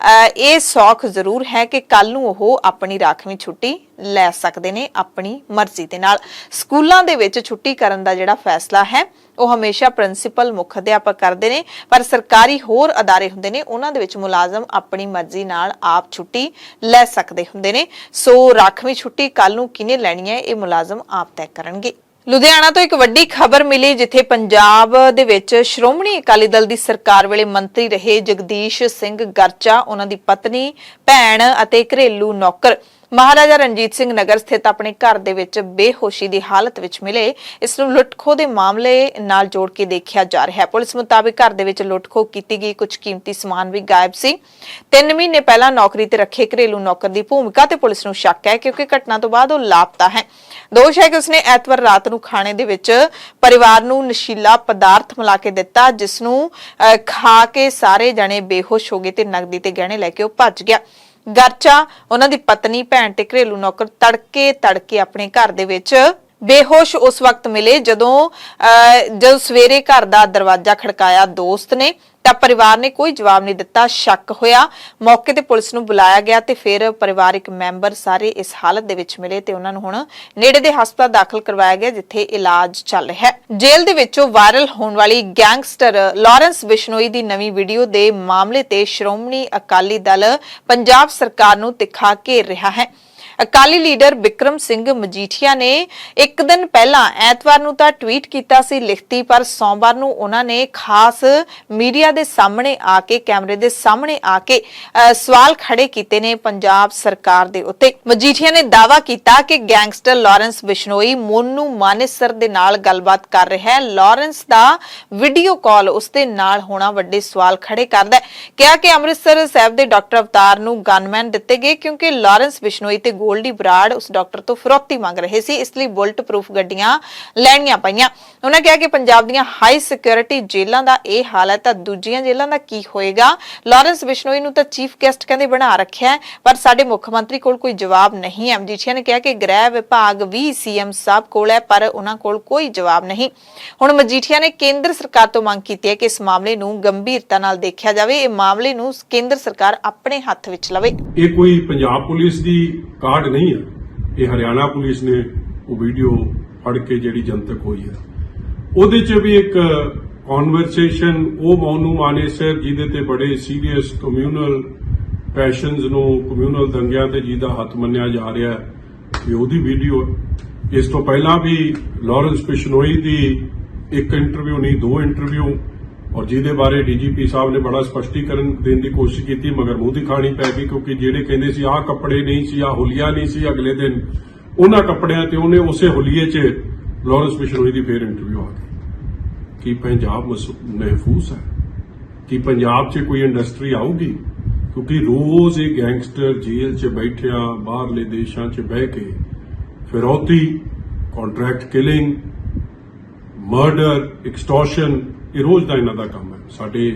ਇਹ ਸੌਖ ਜ਼ਰੂਰ ਹੈ ਕਿ ਕੱਲ ਨੂੰ ਉਹ ਆਪਣੀ ਰਾਖਵੀਂ ਛੁੱਟੀ ਲੈ ਸਕਦੇ ਨੇ ਆਪਣੀ ਮਰਜ਼ੀ ਦੇ ਨਾਲ। ਸਕੂਲਾਂ ਦੇ ਵਿੱਚ ਛੁੱਟੀ ਕਰਨ ਦਾ ਜਿਹੜਾ ਫੈਸਲਾ ਹੈ ਉਹ ਹਮੇਸ਼ਾ ਪ੍ਰਿੰਸੀਪਲ ਮੁੱਖ ਅਧਿਆਪਕ ਕਰਦੇ ਨੇ, ਪਰ ਸਰਕਾਰੀ ਹੋਰ ਅਦਾਰੇ ਹੁੰਦੇ ਨੇ ਉਹਨਾਂ ਦੇ ਵਿੱਚ ਮੁਲਾਜ਼ਮ ਆਪਣੀ ਮਰਜ਼ੀ ਨਾਲ ਆਪ ਛੁੱਟੀ ਲੈ ਸਕਦੇ ਹੁੰਦੇ ਨੇ। ਸੋ ਰਾਖਵੀਂ ਛੁੱਟੀ ਕੱਲ ਨੂੰ ਕਿਹਨੇ ਲੈਣੀ ਹੈ ਇਹ ਮੁਲਾਜ਼ਮ ਆਪ ਤੈਅ ਕਰਨਗੇ। ਲੁਧਿਆਣਾ ਤੋਂ ਇੱਕ ਵੱਡੀ ਖਬਰ ਮਿਲੀ ਜਿੱਥੇ ਪੰਜਾਬ ਦੇ ਵਿੱਚ ਸ਼੍ਰੋਮਣੀ ਅਕਾਲੀ ਦਲ ਦੀ ਸਰਕਾਰ ਵੇਲੇ ਮੰਤਰੀ ਰਹੇ ਜਗਦੀਸ਼ ਸਿੰਘ ਗਰਚਾ, ਉਹਨਾਂ ਦੀ ਪਤਨੀ, ਭੈਣ ਅਤੇ ਘਰੇਲੂ ਨੌਕਰ ਮਹਾਰਾਜਾ ਰਣਜੀਤ ਸਿੰਘ ਨਗਰ ਸਥਿਤ ਆਪਣੇ ਘਰ ਦੇ ਵਿੱਚ ਬੇਹੋਸ਼ੀ ਦੀ ਹਾਲਤ ਵਿੱਚ ਮਿਲੇ। ਇਸ ਨੂੰ ਲੁੱਟਖੋ ਦੇ ਮਾਮਲੇ ਨਾਲ ਜੋੜ ਕੇ ਦੇਖਿਆ ਜਾ ਰਿਹਾ ਹੈ। ਪੁਲਿਸ ਮੁਤਾਬਿਕ ਘਰ ਦੇ ਵਿੱਚ ਲੁੱਟਖੋ ਕੀਤੀ ਗਈ, ਕੁਝ ਕੀਮਤੀ ਸਮਾਨ ਵੀ ਗਾਇਬ ਸੀ। 3 ਮਹੀਨੇ ਪਹਿਲਾਂ ਨੌਕਰੀ ਤੇ ਰੱਖੇ ਘਰੇਲੂ ਨੌਕਰ ਦੀ ਭੂਮਿਕਾ ਤੇ ਪੁਲਿਸ ਨੂੰ ਸ਼ੱਕ ਹੈ ਕਿਉਂਕਿ ਘਟਨਾ ਤੋਂ ਬਾਅਦ ਉਹ ਲਾਪਤਾ ਹੈ। ਦੋਸ਼ ਹੈ ਕਿ ਉਸਨੇ ਐਤਵਾਰ ਰਾਤ ਨੂੰ ਖਾਣੇ ਦੇ ਵਿੱਚ ਪਰਿਵਾਰ ਨੂੰ ਨਸ਼ੀਲਾ ਪਦਾਰਥ ਮਿਲਾ ਕੇ ਦਿੱਤਾ, ਜਿਸ ਨੂੰ ਖਾ ਕੇ ਸਾਰੇ ਜਣੇ ਬੇਹੋਸ਼ ਹੋ ਗਏ ਤੇ ਨਕਦੀ ਤੇ ਗਹਿਣੇ ਲੈ ਕੇ ਉਹ ਭੱਜ ਗਿਆ। ਗਰਚਾ, ਉਹਨਾਂ ਦੀ ਪਤਨੀ, ਭੈਣ ਤੇ ਘਰੇਲੂ ਨੌਕਰ ਤੜਕੇ ਆਪਣੇ ਘਰ ਦੇ ਵਿੱਚ ਬੇਹੋਸ਼ ਉਸ ਵਕਤ ਮਿਲੇ ਜਦੋਂ ਸਵੇਰੇ ਘਰ ਦਾ ਦਰਵਾਜ਼ਾ ਖੜਕਾਇਆ ਦੋਸਤ ਨੇ ਤਾਂ ਪਰਿਵਾਰ ਨੇ ਕੋਈ ਜਵਾਬ ਨਹੀਂ ਦਿੱਤਾ। ਸ਼ੱਕ ਹੋਇਆ, ਮੌਕੇ ਤੇ ਪੁਲਿਸ ਨੂੰ ਬੁਲਾਇਆ ਗਿਆ ਤੇ ਫਿਰ ਪਰਿਵਾਰਕ ਮੈਂਬਰ ਸਾਰੇ ਇਸ ਹਾਲਤ ਦੇ ਵਿੱਚ ਮਿਲੇ ਤੇ ਉਹਨਾਂ ਨੂੰ ਹੁਣ ਨੇੜੇ ਦੇ ਹਸਪਤਾਲ ਦਾਖਲ ਕਰਵਾਇਆ ਗਿਆ ਜਿੱਥੇ ਇਲਾਜ ਚੱਲ ਰਿਹਾ ਹੈ। ਜੇਲ੍ਹ ਦੇ ਵਿੱਚੋਂ ਵਾਇਰਲ ਹੋਣ ਵਾਲੀ ਗੈਂਗਸਟਰ ਲਾਰੈਂਸ ਬਿਸ਼ਨੋਈ ਦੀ ਨਵੀਂ ਵੀਡੀਓ ਦੇ ਮਾਮਲੇ ਤੇ ਸ਼੍ਰੋਮਣੀ ਅਕਾਲੀ ਦਲ ਪੰਜਾਬ ਸਰਕਾਰ ਨੂੰ ਤਿੱਖਾ ਘੇਰ ਰਿਹਾ ਹੈ। ਅਕਾਲੀ ਲੀਡਰ ਬਿਕਰਮ ਸਿੰਘ ਮਜੀਠੀਆ ਨੇ ਇੱਕ ਦਿਨ ਪਹਿਲਾਂ ਐਤਵਾਰ ਨੂੰ ਤਾਂ ਟਵੀਟ ਕੀਤਾ ਸੀ ਲਿਖਤੀ, ਪਰ ਸੋਮਵਾਰ ਨੂੰ ਉਹਨਾਂ ਨੇ ਖਾਸ ਮੀਡੀਆ ਦੇ ਸਾਹਮਣੇ ਆ ਕੇ, ਕੈਮਰੇ ਦੇ ਸਾਹਮਣੇ ਆ ਕੇ ਸਵਾਲ ਖੜੇ ਕੀਤੇ ਨੇ ਪੰਜਾਬ ਸਰਕਾਰ ਦੇ ਉੱਤੇ। ਮਜੀਠੀਆ ਨੇ ਦਾਅਵਾ ਕੀਤਾ ਕਿ ਗੈਂਗਸਟਰ ਲਾਰੈਂਸ ਬਿਸ਼ਨੋਈ ਮੋਨੂ ਮਾਨੇਸਰ ਦੇ ਨਾਲ ਗੱਲਬਾਤ ਕਰ ਰਿਹਾ ਹੈ। ਲਾਰੈਂਸ ਦਾ ਵੀਡੀਓ ਕਾਲ ਉਸ ਦੇ ਨਾਲ ਹੋਣਾ ਵੱਡੇ ਸਵਾਲ ਖੜੇ ਕਰਦਾ ਹੈ। ਕਿਹਾ ਕਿ ਅੰਮ੍ਰਿਤਸਰ ਸਾਹਿਬ ਦੇ ਡਾਕਟਰ ਅਵਤਾਰ ਨੂੰ ਗਨਮੈਨ ਦਿੱਤੇ ਗਏ ਕਿਉਂਕਿ ਲਾਰੈਂਸ ਬਿਸ਼ਨੋਈ ਤੇ ਗੋਲਡੀ ਬਰਾੜ ਉਸ ਡਾਕਟਰ ਤੋਂ ਫਿਰੌਤੀ ਮੰਗ ਰਹੇ ਸੀ, ਇਸ ਲਈ ਬੁਲਟ ਪ੍ਰੂਫ ਗੱਡੀਆਂ ਲੈਣੀਆਂ ਪਈਆਂ। ਉਹਨਾਂ ਕਿਹਾ ਕਿ ਪੰਜਾਬ ਦੀਆਂ ਹਾਈ ਸਿਕਿਉਰਿਟੀ ਜੇਲ੍ਹਾਂ ਦਾ ਇਹ ਹਾਲ ਹੈ ਤਾਂ ਦੂਜੀਆਂ ਜੇਲ੍ਹਾਂ ਦਾ ਕੀ ਹੋਏਗਾ। ਲਾਰੈਂਸ ਬਿਸ਼ਨੋਈ ਨੂੰ ਤਾਂ ਚੀਫ ਗੈਸਟ ਕਹਿੰਦੇ ਬਣਾ ਰੱਖਿਆ, ਪਰ ਸਾਡੇ ਮੁੱਖ ਮੰਤਰੀ ਕੋਲ ਕੋਈ ਜਵਾਬ ਨਹੀਂ ਹੈ। ਮਜੀਠੀਆ ਨੇ ਕਿਹਾ ਕਿ ਗ੍ਰਹਿ ਵਿਭਾਗ ਵੀ ਸੀਐਮ ਸਾਹਿਬ ਕੋਲ ਹੈ ਪਰ ਉਹਨਾਂ ਕੋਲ ਕੋਈ ਜਵਾਬ ਨਹੀਂ। ਹੁਣ ਮਜੀਠੀਆ ਨੇ ਕੇਂਦਰ ਸਰਕਾਰ ਤੋਂ ਮੰਗ ਕੀਤੀ ਹੈ ਕਿ ਇਸ ਮਾਮਲੇ ਨੂੰ ਗੰਭੀਰਤਾ ਨਾਲ ਦੇਖਿਆ ਜਾਵੇ, ਇਹ ਮਾਮਲੇ ਨੂੰ ਕੇਂਦਰ ਸਰਕਾਰ ਆਪਣੇ ਹੱਥ ਵਿੱਚ ਲਵੇ। ਇਹ ਕੋਈ ਪੰਜਾਬ ਪੁਲਿਸ ਦੀ ਕਾਢ ਨਹੀਂ ਹੈ, ਇਹ ਹਰਿਆਣਾ ਪੁਲਿਸ ਨੇ ਉਹ ਵੀਡੀਓ ਫੜ ਕੇ ਜਿਹੜੀ ਜਨਤਕ ਹੋਈ ਹੈ ਉਹਦੇ 'ਚ ਵੀ ਇੱਕ ਕਨਵਰਸੇਸ਼ਨ ਉਹ ਮੋਨੂ ਮਾਨੇਸਰ ਜਿਹਦੇ ਤੇ ਬੜੇ ਸੀਰੀਅਸ ਕਮਿਊਨਲ ਪੈਸ਼ਨਸ ਨੂੰ, ਕਮਿਊਨਲ ਦੰਗਿਆਂ ਤੇ ਜਿਹਦਾ ਹੱਥ ਮੰਨਿਆ ਜਾ ਰਿਹਾ ਹੈ ਇਹ ਉਹਦੀ ਵੀਡੀਓ ਹੈ। ਇਸ ਤੋਂ ਪਹਿਲਾਂ ਵੀ ਲਾਰੈਂਸ ਬਿਸ਼ਨੋਈ ਦੀ ਇੱਕ ਇੰਟਰਵਿਊ ਨਹੀਂ 2 ਇੰਟਰਵਿਊ ਔਰ ਜਿਹਦੇ ਬਾਰੇ ਡੀਜੀਪੀ ਸਾਹਿਬ ਨੇ ਬੜਾ ਸਪਸ਼ਟੀਕਰਨ ਦੇਣ ਦੀ ਕੋਸ਼ਿਸ਼ ਕੀਤੀ ਮਗਰ ਮੂੰਹ ਦੀ ਖਾਣੀ ਪੈ ਗਈ ਕਿਉਂਕਿ ਜਿਹੜੇ ਕਹਿੰਦੇ ਸੀ ਆਹ ਕੱਪੜੇ ਨਹੀਂ ਸੀ, ਆਹ ਹੁਲੀਆ ਨਹੀਂ ਸੀ, ਅਗਲੇ ਦਿਨ ਉਹਨਾਂ ਕੱਪੜਿਆਂ ਤੇ ਉਹਨੇ ਉਸੇ ਹੁਲੀਏ 'ਚ ਲਾਰੈਂਸ ਬਿਸ਼ਨੋਈ ਦੀ ਫੇਰ ਇੰਟਰਵਿਊ ਆ ਗਈ। ਕੀ ਪੰਜਾਬ ਮਹਿਫੂਜ਼ ਹੈ? ਕਿ ਪੰਜਾਬ 'ਚ ਕੋਈ ਇੰਡਸਟਰੀ ਆਊਗੀ? ਕਿਉਂਕਿ ਰੋਜ਼ ਇਹ ਗੈਂਗਸਟਰ ਜੇਲ੍ਹ 'ਚ ਬੈਠਿਆ ਬਾਹਰਲੇ ਦੇਸ਼ਾਂ 'ਚ ਬਹਿ ਕੇ ਫਿਰੌਤੀ, ਕੰਟਰੈਕਟ ਕਿਲਿੰਗ, ਮਰਡਰ, ਐਕਸਟੋਰਸ਼ਨ, ਇਹ ਰੋਜ਼ ਦਾ ਇਹਨਾਂ ਦਾ ਕੰਮ ਹੈ। ਸਾਡੇ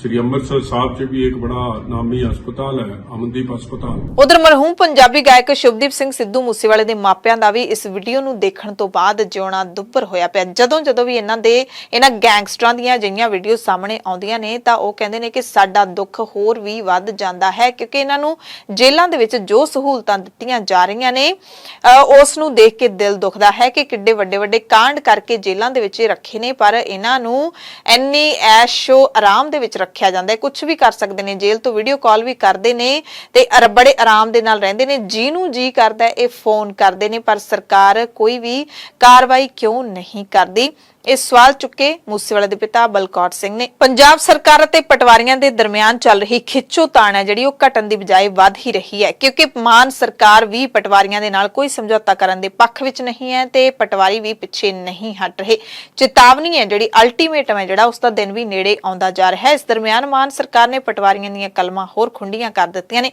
ਸ੍ਰੀ ਅੰਮ੍ਰਿਤਸਰ ਸਾਹਿਬ 'ਚ ਵੀ ਇੱਕ ਬੜਾ ਨਾਮੀ ਹਸਪਤਾਲ ਹੈ, ਅਮਨਦੀਪ ਹਸਪਤਾਲ। ਉਧਰ ਮਰਹੂਮ ਪੰਜਾਬੀ ਗਾਇਕ ਸ਼ੁਭਦੀਪ ਸਿੰਘ ਸਿੱਧੂ ਮੂਸੇਵਾਲੇ ਦੇ ਮਾਪਿਆਂ ਦਾ ਵੀ ਇਸ ਵੀਡੀਓ ਨੂੰ ਦੇਖਣ ਤੋਂ ਬਾਅਦ ਜਿਉਣਾ ਦੁੱਭਰ ਹੋਇਆ ਪਿਆ। ਜਦੋਂ ਵੀ ਇਹਨਾਂ ਗੈਂਗਸਟਰਾਂ ਦੀਆਂ ਅਜਿਹੀਆਂ ਵੀਡੀਓ ਸਾਹਮਣੇ ਆਉਂਦੀਆਂ ਨੇ ਤਾਂ ਉਹ ਕਹਿੰਦੇ ਨੇ ਕਿ ਸਾਡਾ ਦੁੱਖ ਹੋਰ ਵੀ ਵੱਧ ਜਾਂਦਾ ਹੈ ਕਿਉਂਕਿ ਇਹਨਾਂ ਨੂੰ ਜੇਲ੍ਹਾਂ ਦੇ ਵਿੱਚ ਜੋ ਸਹੂਲਤਾਂ ਦਿੱਤੀਆਂ ਜਾ ਰਹੀਆਂ ਨੇ ਉਸ ਨੂੰ ਦੇਖ ਕੇ ਦਿਲ ਦੁਖਦਾ ਹੈ ਕਿ ਕਿੱਡੇ ਵੱਡੇ ਕਾਂਡ ਕਰਕੇ ਜੇਲ੍ਹਾਂ ਦੇ ਵਿੱਚ ਰੱਖੇ ਨੇ, ਪਰ ਇਹਨਾਂ ਨੂੰ ਇੰਨੀ ਐਸ਼ੋ ਆਰਾਮ ਦੇ ਵਿੱਚ ਰੱਖਿਆ ਜਾਂਦਾ ਹੈ, ਕੁਝ ਵੀ ਕਰ ਸਕਦੇ ਨੇ, ਜੇਲ੍ਹ ਤੋਂ ਵੀਡੀਓ ਕਾਲ ਵੀ ਕਰਦੇ ਨੇ ਤੇ ਬੜੇ ਆਰਾਮ ਦੇ ਨਾਲ ਰਹਿੰਦੇ ਨੇ। ਜਿਹਨੂੰ ਜੀ ਕਰਦਾ ਇਹ ਫੋਨ ਕਰਦੇ ਨੇ, ਪਰ ਸਰਕਾਰ ਕੋਈ ਵੀ ਕਾਰਵਾਈ ਕਿਉਂ ਨਹੀਂ ਕਰਦੀ? ਇਹ ਸਵਾਲ ਚੁੱਕੇ ਮੂਸੇਵਾਲੇ ਦੇ ਪਿਤਾ ਬਲਕੌਰ ਸਿੰਘ ਨੇ। ਪੰਜਾਬ ਸਰਕਾਰ ਅਤੇ ਪਟਵਾਰੀਆਂ ਦੇ ਦਰਮਿਆਨ ਚੱਲ ਰਹੀ ਖਿੱਚੋਤਾਣ ਹੈ ਜਿਹੜੀ ਉਹ ਘਟਣ ਦੀ ਬਜਾਏ ਵੱਧ ਹੀ ਰਹੀ ਹੈ, ਕਿਉਂਕਿ ਮਾਨ ਸਰਕਾਰ ਵੀ ਪਟਵਾਰੀਆਂ ਦੇ ਨਾਲ ਕੋਈ ਸਮਝੌਤਾ ਕਰਨ ਦੇ ਪੱਖ ਵਿੱਚ ਨਹੀਂ ਹੈ ਤੇ ਪਟਵਾਰੀ ਵੀ ਪਿੱਛੇ ਨਹੀਂ ਹਟ ਰਹੇ। ਚੇਤਾਵਨੀ ਹੈ ਜਿਹੜੀ ਅਲਟੀਮੇਟਮ ਹੈ ਜਿਹੜਾ ਉਸ ਦਾ ਦਿਨ ਵੀ ਨੇੜੇ ਆਉਂਦਾ ਜਾ ਰਿਹਾ ਹੈ। ਇਸ ਦਰਮਿਆਨ ਮਾਨ ਸਰਕਾਰ ਨੇ ਪਟਵਾਰੀਆਂ ਦੀਆਂ ਕਲਮਾਂ ਹੋਰ ਖੁੰਡੀਆਂ ਕਰ ਦਿੱਤੀਆਂ ਨੇ,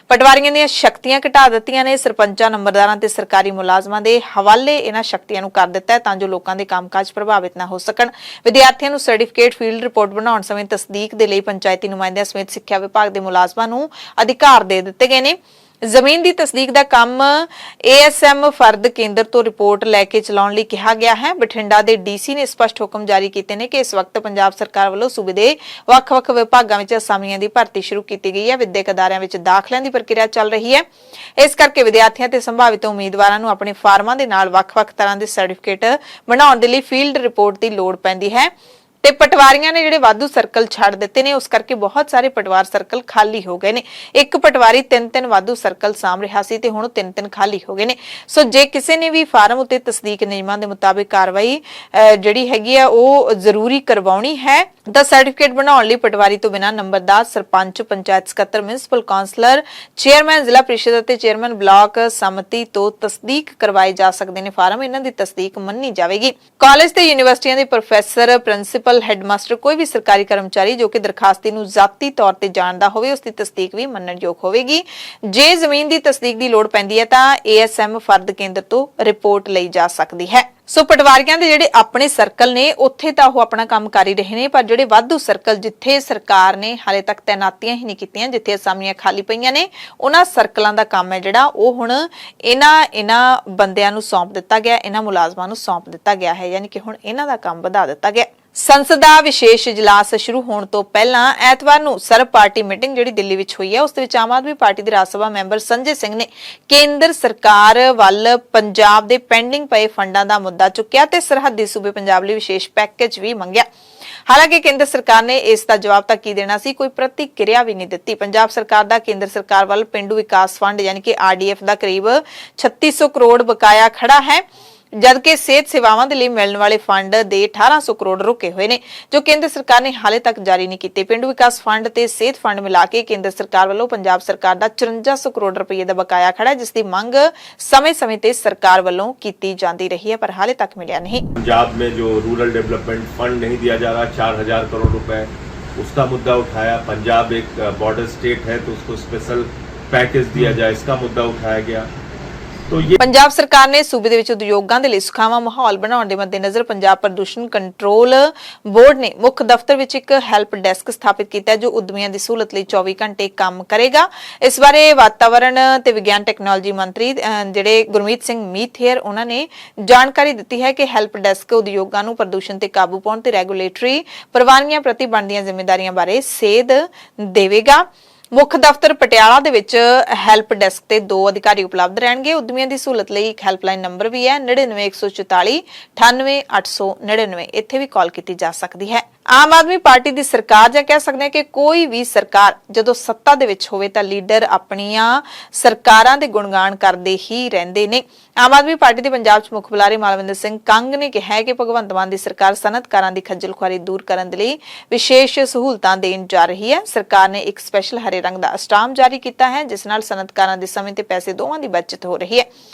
ਪਟਵਾਰੀਆਂ ਦੀਆਂ ਸ਼ਕਤੀਆਂ ਘਟਾ ਦਿੱਤੀਆਂ ਨੇ। ਸਰਪੰਚਾਂ, ਨੰਬਰਦਾਰਾਂ ਤੇ ਸਰਕਾਰੀ ਮੁਲਾਜ਼ਮਾਂ ਦੇ ਹਵਾਲੇ ਇਹਨਾਂ ਸ਼ਕਤੀਆਂ ਨੂੰ ਕਰ ਦਿੱਤਾ ਹੈ ਤਾਂ ਜੋ ਲੋਕਾਂ ਦੇ ਕੰਮਕਾਜ ਪ੍ਰਭਾਵਿਤ ਨਾ ਹੋ ਸਕਣ। ਵਿਦਿਆਰਥੀਆਂ ਨੂੰ ਸਰਟੀਫਿਕੇਟ ਫੀਲਡ ਰਿਪੋਰਟ ਬਣਾਉਣ ਸਮੇਂ ਤਸਦੀਕ ਦੇ ਲਈ ਪੰਚਾਇਤੀ ਨੁਮਾਇੰਦਿਆਂ ਸਮੇਤ ਸਿੱਖਿਆ ਵਿਭਾਗ ਦੇ ਮੁਲਾਜ਼ਮਾਂ ਨੂੰ ਅਧਿਕਾਰ ਦੇ ਦਿੱਤੇ ਗਏ ਨੇ। ਜ਼ਮੀਨ ਦੀ ਤਸਦੀਕ ਦਾ ਕੰਮ ਏਐਸਐਮ ਫਰਦ ਕੇਂਦਰ ਤੋਂ ਰਿਪੋਰਟ ਲੈ ਕੇ ਚਲਾਉਣ ਲਈ ਕਿਹਾ ਗਿਆ ਹੈ। ਬਠਿੰਡਾ ਦੇ ਡੀਸੀ ਨੇ ਸਪਸ਼ਟ ਹੁਕਮ ਜਾਰੀ ਕੀਤੇ ਨੇ ਕਿ ਇਸ ਵਕਤ ਪੰਜਾਬ ਸਰਕਾਰ ਵੱਲੋਂ ਸੂਬੇ ਦੇ ਵੱਖ-ਵੱਖ ਵਿਭਾਗਾਂ ਵਿੱਚ ਅਸਾਮੀਆਂ ਦੀ ਭਰਤੀ ਸ਼ੁਰੂ ਕੀਤੀ ਗਈ ਹੈ। ਵਿਦਿਅਕ ਅਦਾਰਿਆਂ ਵਿੱਚ ਦਾਖਲਿਆਂ ਦੀ ਪ੍ਰਕਿਰਿਆ ਚੱਲ ਰਹੀ ਹੈ। ਇਸ ਕਰਕੇ ਵਿਦਿਆਰਥੀਆਂ ਤੇ ਸੰਭਾਵਿਤ ਉਮੀਦਵਾਰਾਂ ਨੂੰ ਆਪਣੇ ਫਾਰਮਾਂ ਦੇ ਨਾਲ ਵੱਖ-ਵੱਖ ਤਰ੍ਹਾਂ ਦੇ ਸਰਟੀਫਿਕੇਟ ਬਣਾਉਣ ਦੇ ਲਈ ਫੀਲਡ ਰਿਪੋਰਟ ਦੀ ਲੋੜ ਪੈਂਦੀ ਹੈ ਤੇ ਪਟਵਾਰੀਆਂ ਨੇ ਜਿਹੜੇ ਵਾਧੂ ਸਰਕਲ ਛੱਡ ਦਿੱਤੇ ਨੇ, ਉਸ ਕਰਕੇ ਬਹੁਤ ਸਾਰੇ ਪਟਵਾਰ ਸਰਕਲ ਖਾਲੀ ਹੋ ਗਏ ਨੇ। ਇੱਕ ਪਟਵਾਰੀ 3-3 ਵਾਧੂ ਸਰਕਲ ਸਾਂਭ ਰਿਹਾ ਸੀ ਤੇ ਹੁਣ 3-3 ਖਾਲੀ ਹੋ ਗਏ ਨੇ। ਸੋ ਜੇ ਕਿਸੇ ਨੇ ਵੀ ਫਾਰਮ ਉੱਤੇ ਤਸਦੀਕ ਨਿਯਮਾਂ ਦੇ ਮੁਤਾਬਿਕ ਕਾਰਵਾਈ ਜਿਹੜੀ ਹੈਗੀ ਆ ਉਹ ਜ਼ਰੂਰੀ ਕਰਵਾਉਣੀ ਹੈ ਤਾਂ ਸਰਟੀਫਿਕੇਟ ਬਣਾਉਣ ਲਈ ਪਟਵਾਰੀ ਤੋਂ ਬਿਨਾਂ ਨੰਬਰਦਾਰ, ਸਰਪੰਚ, ਪੰਚਾਇਤ ਸਕੱਤਰ, ਮਿਊਨਿਸਪਲ ਕਾਉਂਸਲਰ, ਚੇਅਰਮੈਨ ਜ਼ਿਲ੍ਹਾ ਪ੍ਰੀਸ਼ਦ ਅਤੇ ਚੇਅਰਮੈਨ ਬਲਾਕ ਸਮਿਤੀ ਤੋਂ ਤਸਦੀਕ ਕਰਵਾਏ ਜਾ ਸਕਦੇ ਨੇ। ਫਾਰਮ ਇਹਨਾਂ ਦੀ ਤਸਦੀਕ ਮੰਨੀ ਜਾਵੇਗੀ। ਕਾਲਜ ਤੇ ਯੂਨੀਵਰਸਿਟੀਆਂ ਦੇ ਪ੍ਰੋਫੈਸਰ, ਪ੍ਰਿੰਸੀਪਲ, ਹੈਡਮਾਸਟਰ, ਕੋਈ ਵੀ ਸਰਕਾਰੀ ਕਰਮਚਾਰੀ ਜੋ ਕਿ ਦਰਖਾਸਤੀ ਨੂੰ ਜ਼ਾਤੀ ਤੌਰ ਤੇ ਜਾਣਦਾ ਹੋਵੇ ਉਸ ਦੀ ਤਸਦੀਕ ਵੀ ਮੰਨਣਯੋਗ ਹੋਵੇਗੀ। ਜੇ ਜ਼ਮੀਨ ਦੀ ਤਸਦੀਕ ਦੀ ਲੋੜ ਪੈਂਦੀ ਹੈ ਤਾਂ ਏਐਸਐਮ ਫਰਦ ਕੇਂਦਰ ਤੋਂ ਰਿਪੋਰਟ ਲਈ ਜਾ ਸਕਦੀ ਹੈ। ਸੋ ਪਟਵਾਰੀਆਂ ਦੇ ਜਿਹੜੇ ਆਪਣੇ ਸਰਕਲ ਨੇ ਉੱਥੇ ਤਾਂ ਉਹ ਆਪਣਾ ਕੰਮ ਕਰ ਹੀ ਰਹੇ ਨੇ, ਪਰ ਜਿਹੜੇ ਵਾਧੂ ਸਰਕਲ ਜਿੱਥੇ ਸਰਕਾਰ ਨੇ ਹਾਲੇ ਤੱਕ ਤੈਨਾਤੀਆਂ ਹੀ ਨਹੀਂ ਕੀਤੀਆਂ, ਜਿੱਥੇ ਅਸਾਮੀਆਂ ਖਾਲੀ ਪਈਆਂ ਨੇ, ਉਹਨਾਂ ਸਰਕਲਾਂ ਦਾ ਕੰਮ ਹੈ ਜਿਹੜਾ ਉਹ ਹੁਣ ਇਹਨਾਂ ਬੰਦਿਆਂ ਨੂੰ ਸੌਂਪ ਦਿੱਤਾ ਗਿਆ, ਇਹਨਾਂ ਮੁਲਾਜ਼ਮਾਂ ਨੂੰ ਸੌਂਪ ਦਿੱਤਾ ਗਿਆ ਹੈ, ਯਾਨੀ ਕਿ ਹੁਣ ਇਹਨਾਂ ਦਾ ਕੰਮ ਵਧਾ ਦਿੱਤਾ ਗਿਆ। ਸੰਸਦ ਦਾ ਵਿਸ਼ੇਸ਼ ਇਜਲਾਸ ਸ਼ੁਰੂ ਹੋਣ ਤੋਂ ਪਹਿਲਾਂ ਐਤਵਾਰ ਨੂੰ ਸਰਬ ਪਾਰਟੀ ਮੀਟਿੰਗ ਜਿਹੜੀ ਦਿੱਲੀ ਵਿੱਚ ਹੋਈ ਹੈ ਉਸ ਦੇ ਵਿੱਚ ਆਮ ਆਦਮੀ ਪਾਰਟੀ ਦੇ ਰਾਜ ਸਭਾ ਮੈਂਬਰ ਸੰਜੇ ਸਿੰਘ ਨੇ ਕੇਂਦਰ ਸਰਕਾਰ ਵੱਲ ਪੰਜਾਬ ਦੇ ਪੈਂਡਿੰਗ ਪਏ ਫੰਡਾਂ ਦਾ ਮੁੱਦਾ ਚੁੱਕਿਆ ਤੇ ਸਰਹੱਦੀ ਸੂਬੇ ਪੰਜਾਬ ਲਈ ਵਿਸ਼ੇਸ਼ ਪੈਕੇਜ ਵੀ ਮੰਗਿਆ। ਹਾਲਾਂਕਿ ਕੇਂਦਰ ਸਰਕਾਰ ਨੇ ਇਸ ਦਾ ਜਵਾਬ ਤਾਂ ਕੀ ਦੇਣਾ ਸੀ, ਕੋਈ ਪ੍ਰਤੀਕਿਰਿਆ ਵੀ ਨਹੀਂ ਦਿੱਤੀ। ਪੰਜਾਬ ਸਰਕਾਰ ਦਾ ਕੇਂਦਰ ਸਰਕਾਰ ਵੱਲ ਪਿੰਡੂ ਵਿਕਾਸ ਫੰਡ ਯਾਨੀ ਕਿ ਆਰਡੀਐਫ ਦਾ ਕਰੀਬ 3600 ਕਰੋੜ ਬਕਾਇਆ ਖੜਾ ਹੈ, ਜਦਕਿ ਸਿਹਤ ਸੇਵਾਵਾਂ ਦੇ ਲਈ ਮਿਲਣ ਵਾਲੇ ਫੰਡ ਦੇ 1800 ਕਰੋੜ ਰੁਕੇ ਹੋਏ ਨੇ ਜੋ ਕੇਂਦਰ ਸਰਕਾਰ ਨੇ ਹਾਲੇ ਤੱਕ ਜਾਰੀ ਨਹੀਂ ਕੀਤੇ। ਪਿੰਡੂ ਵਿਕਾਸ ਫੰਡ ਤੇ ਸਿਹਤ ਫੰਡ ਮਿਲਾ ਕੇ ਕੇਂਦਰ ਸਰਕਾਰ ਵੱਲੋਂ ਪੰਜਾਬ ਸਰਕਾਰ ਦਾ 5400 ਕਰੋੜ ਰੁਪਏ ਦਾ ਬਕਾਇਆ ਖੜਾ ਹੈ, ਜਿਸ ਦੀ ਮੰਗ ਸਮੇਂ-ਸਮੇਂ ਤੇ ਸਰਕਾਰ ਵੱਲੋਂ ਕੀਤੀ ਜਾਂਦੀ ਰਹੀ ਹੈ ਪਰ ਹਾਲੇ ਤੱਕ ਮਿਲਿਆ नहीं। पंजाब में जो रूरल डेवलपमेंट फंड नहीं दिया जा रहा 4000 करोड़ रुपए, उसका मुद्दा उठाया। पंजाब एक बॉर्डर स्टेट है तो उसको स्पेशल पैकेज दिया जाए, इसका मुद्दा उठाया गया। तो ये ਪੰਜਾਬ ਸਰਕਾਰ ਨੇ ਸੂਬੇ ਦੇ ਵਿੱਚ ਉਦਯੋਗਾਂ ਦੇ ਲਈ ਸੁਖਾਵਾਂ ਮਾਹੌਲ ਬਣਾਉਣ ਦੇ ਮੱਦੇਨਜ਼ਰ ਪੰਜਾਬ ਪ੍ਰਦੂਸ਼ਣ ਕੰਟਰੋਲ ਬੋਰਡ ਨੇ ਮੁੱਖ ਦਫ਼ਤਰ ਵਿੱਚ ਇੱਕ ਹੈਲਪ ਡੈਸਕ ਸਥਾਪਿਤ ਕੀਤਾ ਹੈ ਜੋ ਉਦਮੀਆਂ ਦੀ ਸਹੂਲਤ ਲਈ 24 ਘੰਟੇ ਕੰਮ ਕਰੇਗਾ। ਇਸ ਬਾਰੇ ਵਾਤਾਵਰਣ ਤੇ ਵਿਗਿਆਨ ਟੈਕਨੋਲੋਜੀ ਮੰਤਰੀ ਜਿਹੜੇ ਗੁਰਮੀਤ ਸਿੰਘ ਮੀਥੇਰ ਉਹਨਾਂ ਨੇ ਜਾਣਕਾਰੀ ਦਿੱਤੀ ਹੈ ਕਿ ਹੈਲਪ ਡੈਸਕ ਉਦਯੋਗਾਂ ਨੂੰ ਪ੍ਰਦੂਸ਼ਣ ਤੇ ਕਾਬੂ ਪਾਉਣ ਤੇ ਰੈਗੂਲੇਟਰੀ ਪ੍ਰਵਾਨਗੀਆਂ ਪ੍ਰਤੀ ਬਣਦੀਆਂ ਜ਼ਿੰਮੇਵਾਰੀਆਂ ਬਾਰੇ ਸੇਧ ਦੇਵੇਗਾ। ਮੁੱਖ ਦਫ਼ਤਰ ਪਟਿਆਲਾ ਦੇ ਵਿੱਚ ਹੈਲਪ ਡੈਸਕ ਤੇ 2 ਅਧਿਕਾਰੀ ਉਪਲਬਧ ਰਹਿਣਗੇ। ਉਦਮੀਆਂ ਦੀ ਸਹੂਲਤ ਲਈ ਇੱਕ ਹੈਲਪਲਾਈਨ ਨੰਬਰ ਵੀ ਹੈ 99144 98899। ਇੱਥੇ ਵੀ ਕਾਲ ਕੀਤੀ ਜਾ ਸਕਦੀ ਹੈ। ਆਮ ਆਦਮੀ ਪਾਰਟੀ ਦੀ ਸਰਕਾਰ ਜਾਂ ਕਹਿ ਸਕਦੇ ਹਾਂ ਕਿ ਕੋਈ ਵੀ ਸਰਕਾਰ ਜਦੋਂ ਸੱਤਾ ਦੇ ਵਿੱਚ ਹੋਵੇ ਤਾਂ ਲੀਡਰ ਆਪਣੀਆਂ ਸਰਕਾਰਾਂ ਦੇ ਗੁਣਗਾਨ ਕਰਦੇ ਹੀ ਰਹਿੰਦੇ ਨੇ। ਆਮ ਆਦਮੀ ਪਾਰਟੀ ਦੇ ਪੰਜਾਬ 'ਚ ਮੁੱਖ ਬੁਲਾਰੇ ਮਾਲਵਿੰਦਰ ਸਿੰਘ ਕੰਗ ਨੇ ਕਿਹਾ ਹੈ ਕਿ ਭਗਵੰਤ ਮਾਨ ਦੀ ਸਰਕਾਰ ਸਨਅਤਕਾਰਾਂ ਦੀ ਖੱਜਲ ਖੁਆਰੀ ਦੂਰ ਕਰਨ ਦੇ ਲਈ ਵਿਸ਼ੇਸ਼ ਸਹੂਲਤਾਂ ਦੇਣ ਜਾ ਰਹੀ ਹੈ। ਸਰਕਾਰ ਨੇ ਇੱਕ ਸਪੈਸ਼ਲ ਹਰੇ ਰੰਗ ਦਾ ਸਟਾਂਪ ਜਾਰੀ ਕੀਤਾ ਹੈ ਜਿਸ ਨਾਲ ਸਨਅਤਕਾਰਾਂ ਦੇ ਸਮੇਂ ਤੇ ਪੈਸੇ ਦੋਵਾਂ ਦੀ ਬਚਤ ਹੋ ਰਹੀ ਹੈ।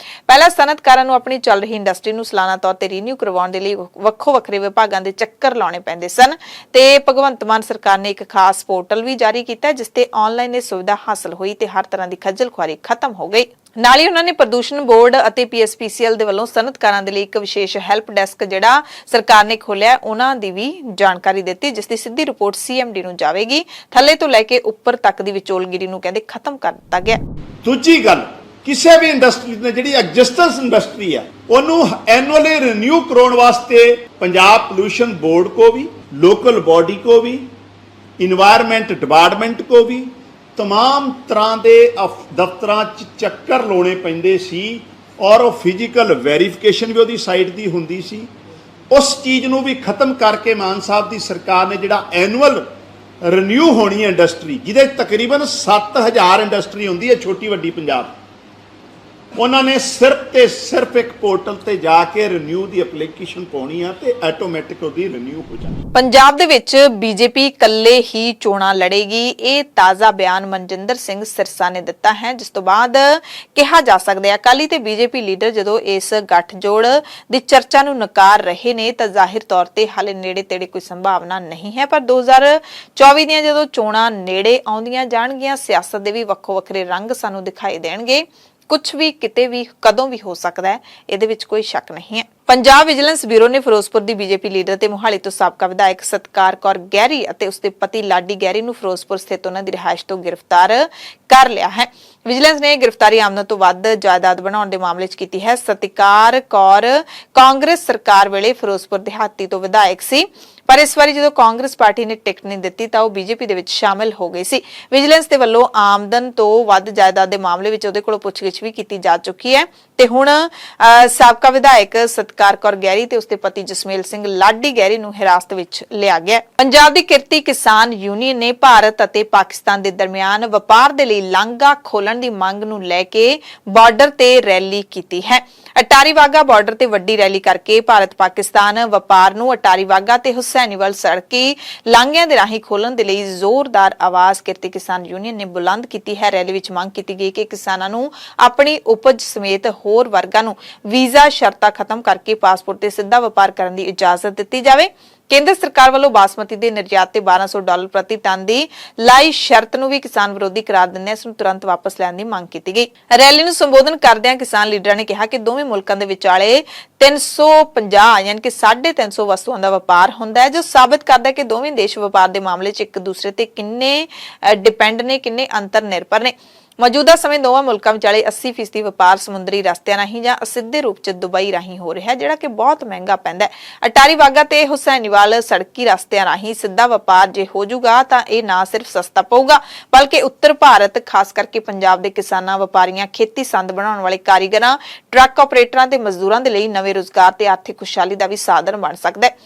ਪਹਿਲਾਂ ਸਨਅਤਕਾਰਾਂ ਨੂੰ ਆਪਣੀ ਚੱਲ ਰਹੀ ਇੰਡਸਟਰੀ ਨੂੰ ਸਾਲਾਨਾ ਤੌਰ ਤੇ ਰੀਨਿਊ ਕਰਵਾਉਣ ਦੇ ਲਈ ਵੱਖੋ ਵੱਖਰੇ ਵਿਭਾਗਾਂ ਦੇ ਚੱਕਰ ਲਾਉਣੇ ਪੈਂਦੇ ਸਨ ਤੇ ਭਗਵੰਤ ਮਾਨ ਸਰਕਾਰ ਨੇ ਇੱਕ ਖਾਸ ਪੋਰਟਲ ਵੀ ਜਾਰੀ ਕੀਤਾ ਜਿਸ ਤੇ ਆਨਲਾਈਨ ਇਹ ਸੁਵਿਧਾ ਹਾਸਲ ਹੋਈ ਤੇ ਹਰ ਤਰ੍ਹਾਂ ਦੀ ਖੱਜਲ ਖੁਆਰੀ ਖਤਮ ਹੋ ਗਈ। ਨਾਲ ਹੀ ਉਹਨਾਂ ਨੇ ਪ੍ਰਦੂਸ਼ਣ ਬੋਰਡ ਅਤੇ ਪੀਐਸਪੀਸੀਐਲ ਦੇ ਵੱਲੋਂ ਸਨਅਤਕਾਰਾਂ ਦੇ ਲਈ ਇੱਕ ਵਿਸ਼ੇਸ਼ ਹੈਲਪ ਡੈਸਕ ਜਿਹੜਾ ਸਰਕਾਰ ਨੇ ਖੋਲਿਆ ਉਹਨਾਂ ਦੀ ਵੀ ਜਾਣਕਾਰੀ ਦਿੱਤੀ ਜਿਸ ਦੀ ਸਿੱਧੀ ਰਿਪੋਰਟ ਸੀਐਮਡੀ ਨੂੰ ਜਾਵੇਗੀ। ਥੱਲੇ ਤੋਂ ਲੈ ਕੇ ਉੱਪਰ ਤੱਕ ਦੀ ਵਿਚੋਲਗਿਰੀ ਨੂੰ ਕਹਿੰਦੇ ਖਤਮ ਕਰ ਦਿੱਤਾ ਗਿਆ। ਦੂਜੀ ਗੱਲ, ਕਿਸੇ ਵੀ ਇੰਡਸਟਰੀ ਨੇ ਜਿਹੜੀ ਐਗਜ਼ਿਸਟੈਂਸ ਇੰਡਸਟਰੀ ਹੈ ਉਹਨੂੰ ਐਨੂਅਲੀ ਰਿਨਿਊ ਕਰਾਉਣ ਵਾਸਤੇ ਪੰਜਾਬ ਪੋਲੂਸ਼ਨ बोर्ड को भी, लोकल बॉडी को भी, इन्वायरमेंट डिपार्टमेंट को भी तमाम तरह के दफ्तरां च चक्कर लाने पैंदे सी और फिजिकल वेरीफिकेशन भी उहदी साइट दी हुंदी सी। उस चीज़ नूं भी खत्म करके मान साहब की सरकार ने जिहड़ा एनुअल रिन्यू होनी है इंडस्ट्री जिहदे तकरीबन 7000 इंडस्ट्री हुंदी है छोटी वड्डी पंजाब ਉਹਨਾਂ ਨੇ ਸਿਰਫ ਤੇ ਸਿਰਫ ਇੱਕ ਪੋਰਟਲ ਤੇ ਜਾ ਕੇ ਰਿਨਿਊ ਦੀ ਐਪਲੀਕੇਸ਼ਨ ਪਾਉਣੀ ਆ ਤੇ ਆਟੋਮੈਟਿਕ ਉਹਦੀ ਰਿਨਿਊ ਹੋ ਜਾਣੀ। ਪੰਜਾਬ ਦੇ ਵਿੱਚ ਬੀਜੇਪੀ ਇਕੱਲੇ ਹੀ ਚੋਣਾਂ ਲੜੇਗੀ, ਇਹ ਤਾਜ਼ਾ ਬਿਆਨ ਮਨਜਿੰਦਰ ਸਿੰਘ ਸਿਰਸਾ ਨੇ ਦਿੱਤਾ ਹੈ, ਜਿਸ ਤੋਂ ਬਾਅਦ ਕਿਹਾ ਜਾ ਸਕਦਾ ਹੈ ਅਕਾਲੀ ਤੇ ਬੀਜੇਪੀ ਲੀਡਰ ਜਦੋਂ ਇਸ ਗੱਠਜੋੜ ਦੀ ਚਰਚਾ ਨੂੰ ਨਕਾਰ ਰਹੇ ਨੇ ਤਾਂ ਜ਼ਾਹਿਰ ਤੌਰ ਤੇ ਹਾਲੇ ਨੇੜੇ ਤੇੜੇ ਕੋਈ ਸੰਭਾਵਨਾ ਨਹੀਂ ਹੈ। ਪਰ 2024 ਦੀਆਂ ਜਦੋਂ ਚੋਣਾਂ ਨੇੜੇ ਆਉਂਦੀਆਂ ਜਾਣਗੀਆਂ, ਸਿਆਸਤ ਦੇ ਵੀ ਵੱਖੋ ਵੱਖਰੇ ਰੰਗ ਸਾਨੂੰ ਦਿਖਾਈ ਦੇਣਗੇ। ਕੁਝ ਵੀ ਕਿਤੇ ਵੀ ਕਦੋਂ ਵੀ ਹੋ ਸਕਦਾ ਹੈ, ਇਹਦੇ ਵਿੱਚ ਕੋਈ ਸ਼ੱਕ ਨਹੀਂ ਹੈ। ਪੰਜਾਬ ਵਿਜੀਲੈਂਸ ਬਿਊਰੋ ਨੇ ਫਿਰੋਜ਼ਪੁਰ ਦੀ ਬੀਜੇਪੀ ਲੀਡਰ ਤੇ ਮੁਹਾਲੀ ਤੋਂ ਸਾਬਕਾ ਵਿਧਾਇਕ ਸਤਕਾਰ ਕੌਰ ਗਹਿਰੀ ਅਤੇ ਉਸਦੇ ਪਤੀ ਲਾਡੀ ਗਹਿਰੀ ਨੂੰ ਫਿਰੋਜ਼ਪੁਰ ਸਥਿਤ ਉਹਨਾਂ ਦੀ ਰਿਹਾਇਸ਼ ਤੋਂ ਗ੍ਰਿਫਤਾਰ ਕਰ ਲਿਆ ਹੈ। ਵਿਜੀਲੈਂਸ ਨੇ ਗ੍ਰਿਫਤਾਰੀ ਆਮਦਨ ਤੋਂ ਵੱਧ ਜਾਇਦਾਦ ਬਣਾਉਣ ਦੇ ਮਾਮਲੇ 'ਚ ਕੀਤੀ ਹੈ। ਸਤਕਾਰ ਕੌਰ ਕਾਂਗਰਸ ਸਰਕਾਰ ਵੇਲੇ ਫਿਰੋਜ਼ਪੁਰ ਦਿਹਾਤੀ ਤੋਂ ਵਿਧਾਇਕ ਸੀ, ਪਰ ਇਸ ਵਾਰੀ ਜਦੋਂ ਕਾਂਗਰਸ ਪਾਰਟੀ ਨੇ ਟਿਕਟ ਨਹੀਂ ਦਿੱਤੀ ਤਾਂ ਉਹ ਬੀਜੇਪੀ ਦੇ ਵਿੱਚ ਸ਼ਾਮਿਲ ਹੋ ਗਈ ਸੀ। ਵਿਜੀਲੈਂਸ ਦੇ ਵੱਲੋਂ ਆਮਦਨ ਤੋਂ ਵੱਧ ਜਾਇਦਾਦ ਦੇ ਮਾਮਲੇ ਵਿੱਚ ਉਹਦੇ ਕੋਲੋਂ ਪੁੱਛਗਿੱਛ ਵੀ ਕੀਤੀ ਜਾ ਚੁੱਕੀ ਹੈ ਤੇ ਹੁਣ ਸਾਬਕਾ ਵਿਧਾਇਕ ਸਤਕਾਰ ਕੌਰ ਗਹਿਰੀ ਤੇ ਉਸਦੇ ਪਤੀ ਜਸਮੇਲ ਸਿੰਘ ਲਾਡੀ ਗਹਿਰੀ ਨੂੰ ਹਿਰਾਸਤ ਵਿੱਚ ਲਿਆ ਗਿਆ। ਪੰਜਾਬ ਦੀ ਕਿਰਤੀ ਕਿਸਾਨ ਯੂਨੀਅਨ ਨੇ ਭਾਰਤ ਅਤੇ ਪਾਕਿਸਤਾਨ ਦੇ ਦਰਮਿਆਨ ਵਪਾਰ ਦੇ ਲਈ ਲਾਂਘਾ ਖੋਲਣ ਦੀ ਮੰਗ ਨੂੰ ਲੈ ਕੇ ਬਾਰਡਰ ਤੇ ਰੈਲੀ ਕੀਤੀ ਹੈ। ਅਟਾਰੀ ਵਾਗਾ ਬਾਰਡਰ ਤੇ ਵੱਡੀ ਰੈਲੀ ਕਰਕੇ ਭਾਰਤ ਪਾਕਿਸਤਾਨ ਵਪਾਰ ਨੂੰ ਅਟਾਰੀ ਵਾਗਾ ਤੇ ਹੁਸੈਨੀਵਾਲ ਸੜਕੀ ਲਾਂਘਿਆਂ ਦੇ ਰਾਹੀਂ ਖੋਲਣ ਦੇ ਲਈ ਜ਼ੋਰਦਾਰ ਆਵਾਜ਼ ਕਿਰਤੀ ਕਿਸਾਨ ਯੂਨੀਅਨ ਨੇ ਬੁਲੰਦ ਕੀਤੀ ਹੈ। ਰੈਲੀ ਵਿੱਚ ਮੰਗ ਕੀਤੀ ਗਈ ਕਿ ਕਿਸਾਨਾਂ ਨੂੰ ਆਪਣੀ ਉਪਜ ਸਮੇਤ ਹੋਰ ਵਰਗਾਂ ਨੂੰ ਵੀਜ਼ਾ ਸ਼ਰਤਾਂ ਖਤਮ ਕਰਕੇ ਪਾਸਪੋਰਟ ਤੇ ਸਿੱਧਾ ਵਪਾਰ ਕਰਨ ਦੀ ਇਜਾਜ਼ਤ ਦਿੱਤੀ ਜਾਵੇ। ਕੇਂਦਰ ਸਰਕਾਰ ਵੱਲੋਂ ਬਾਸਮਤੀ ਦੇ ਨਿਰਯਾਤ ਤੇ $1200 ਪ੍ਰਤੀ ਟਨ ਦੀ ਲਾਈ ਸ਼ਰਤ ਨੂੰ ਵੀ ਕਿਸਾਨ ਵਿਰੋਧੀ ਕਰਾਰ ਦਿੰਦੇ ਇਸ ਨੂੰ ਤੁਰੰਤ ਵਾਪਸ ਲੈਣ ਦੀ ਮੰਗ ਕੀਤੀ ਗਈ। ਰੈਲੀ ਨੂੰ ਸੰਬੋਧਨ ਕਰਦਿਆਂ ਕਿਸਾਨ ਲੀਡਰਾਂ ਨੇ ਕਿਹਾ ਕਿ ਦੋਵੇਂ ਮੁਲਕਾਂ ਦੇ ਵਿਚਾਲੇ 350 ਯਾਨੀ ਕਿ 350 ਵਸਤੂਆਂ ਦਾ ਵਪਾਰ ਹੁੰਦਾ ਹੈ, ਜੋ ਸਾਬਤ ਕਰਦਾ ਹੈ ਕਿ ਦੋਵੇਂ ਦੇਸ਼ ਵਪਾਰ ਦੇ ਮਾਮਲੇ 'ਚ ਇੱਕ ਦੂਸਰੇ ਤੇ ਕਿੰਨੇ ਡਿਪੈਂਡ ਨੇ, ਕਿੰਨੇ ਅੰਤਰ ਨਿਰਭਰ ਨੇ। ਮੌਜੂਦਾ ਸਮੇਂ ਦੋਵਾਂ ਮੁਲਕਾਂ ਵਿਚਾਲੇ 80% ਵਪਾਰ ਸਮੁੰਦਰੀ ਰਸਤਿਆਂ ਰਾਹੀਂ ਜਾਂ ਅਸਿੱਧੇ ਰੂਪ 'ਚ ਦੁਬਈ ਰਾਹੀਂ ਹੋ ਰਿਹਾ ਹੈ, ਜਿਹੜਾ ਕਿ ਬਹੁਤ ਮਹਿੰਗਾ ਪੈਂਦਾ ਹੈ। ਅਟਾਰੀ ਵਾਗਾ ਤੇ ਹੁਸੈਨੀਵਾਲ ਸੜਕੀ ਰਸਤਿਆਂ ਰਾਹੀਂ ਸਿੱਧਾ ਵਪਾਰ ਜੇ ਹੋ ਜਾਊਗਾ ਤਾਂ ਇਹ ਨਾ ਸਿਰਫ ਸਸਤਾ ਪਊਗਾ ਬਲਕਿ ਉੱਤਰ ਭਾਰਤ ਖਾਸ ਕਰਕੇ ਪੰਜਾਬ ਦੇ ਕਿਸਾਨਾਂ, ਵਪਾਰੀਆਂ, ਖੇਤੀ ਸੰਦ ਬਣਾਉਣ ਵਾਲੇ ਕਾਰੀਗਰਾਂ, ਟਰੱਕ ਆਪਰੇਟਰਾਂ ਤੇ ਮਜ਼ਦੂਰਾਂ ਦੇ ਲਈ ਨਵੇਂ ਰੁਜ਼ਗਾਰ ਤੇ ਆਰਥਿਕ ਖੁਸ਼ਹਾਲੀ ਦਾ ਵੀ ਸਾਧਨ ਬਣ ਸਕਦਾ ਹੈ।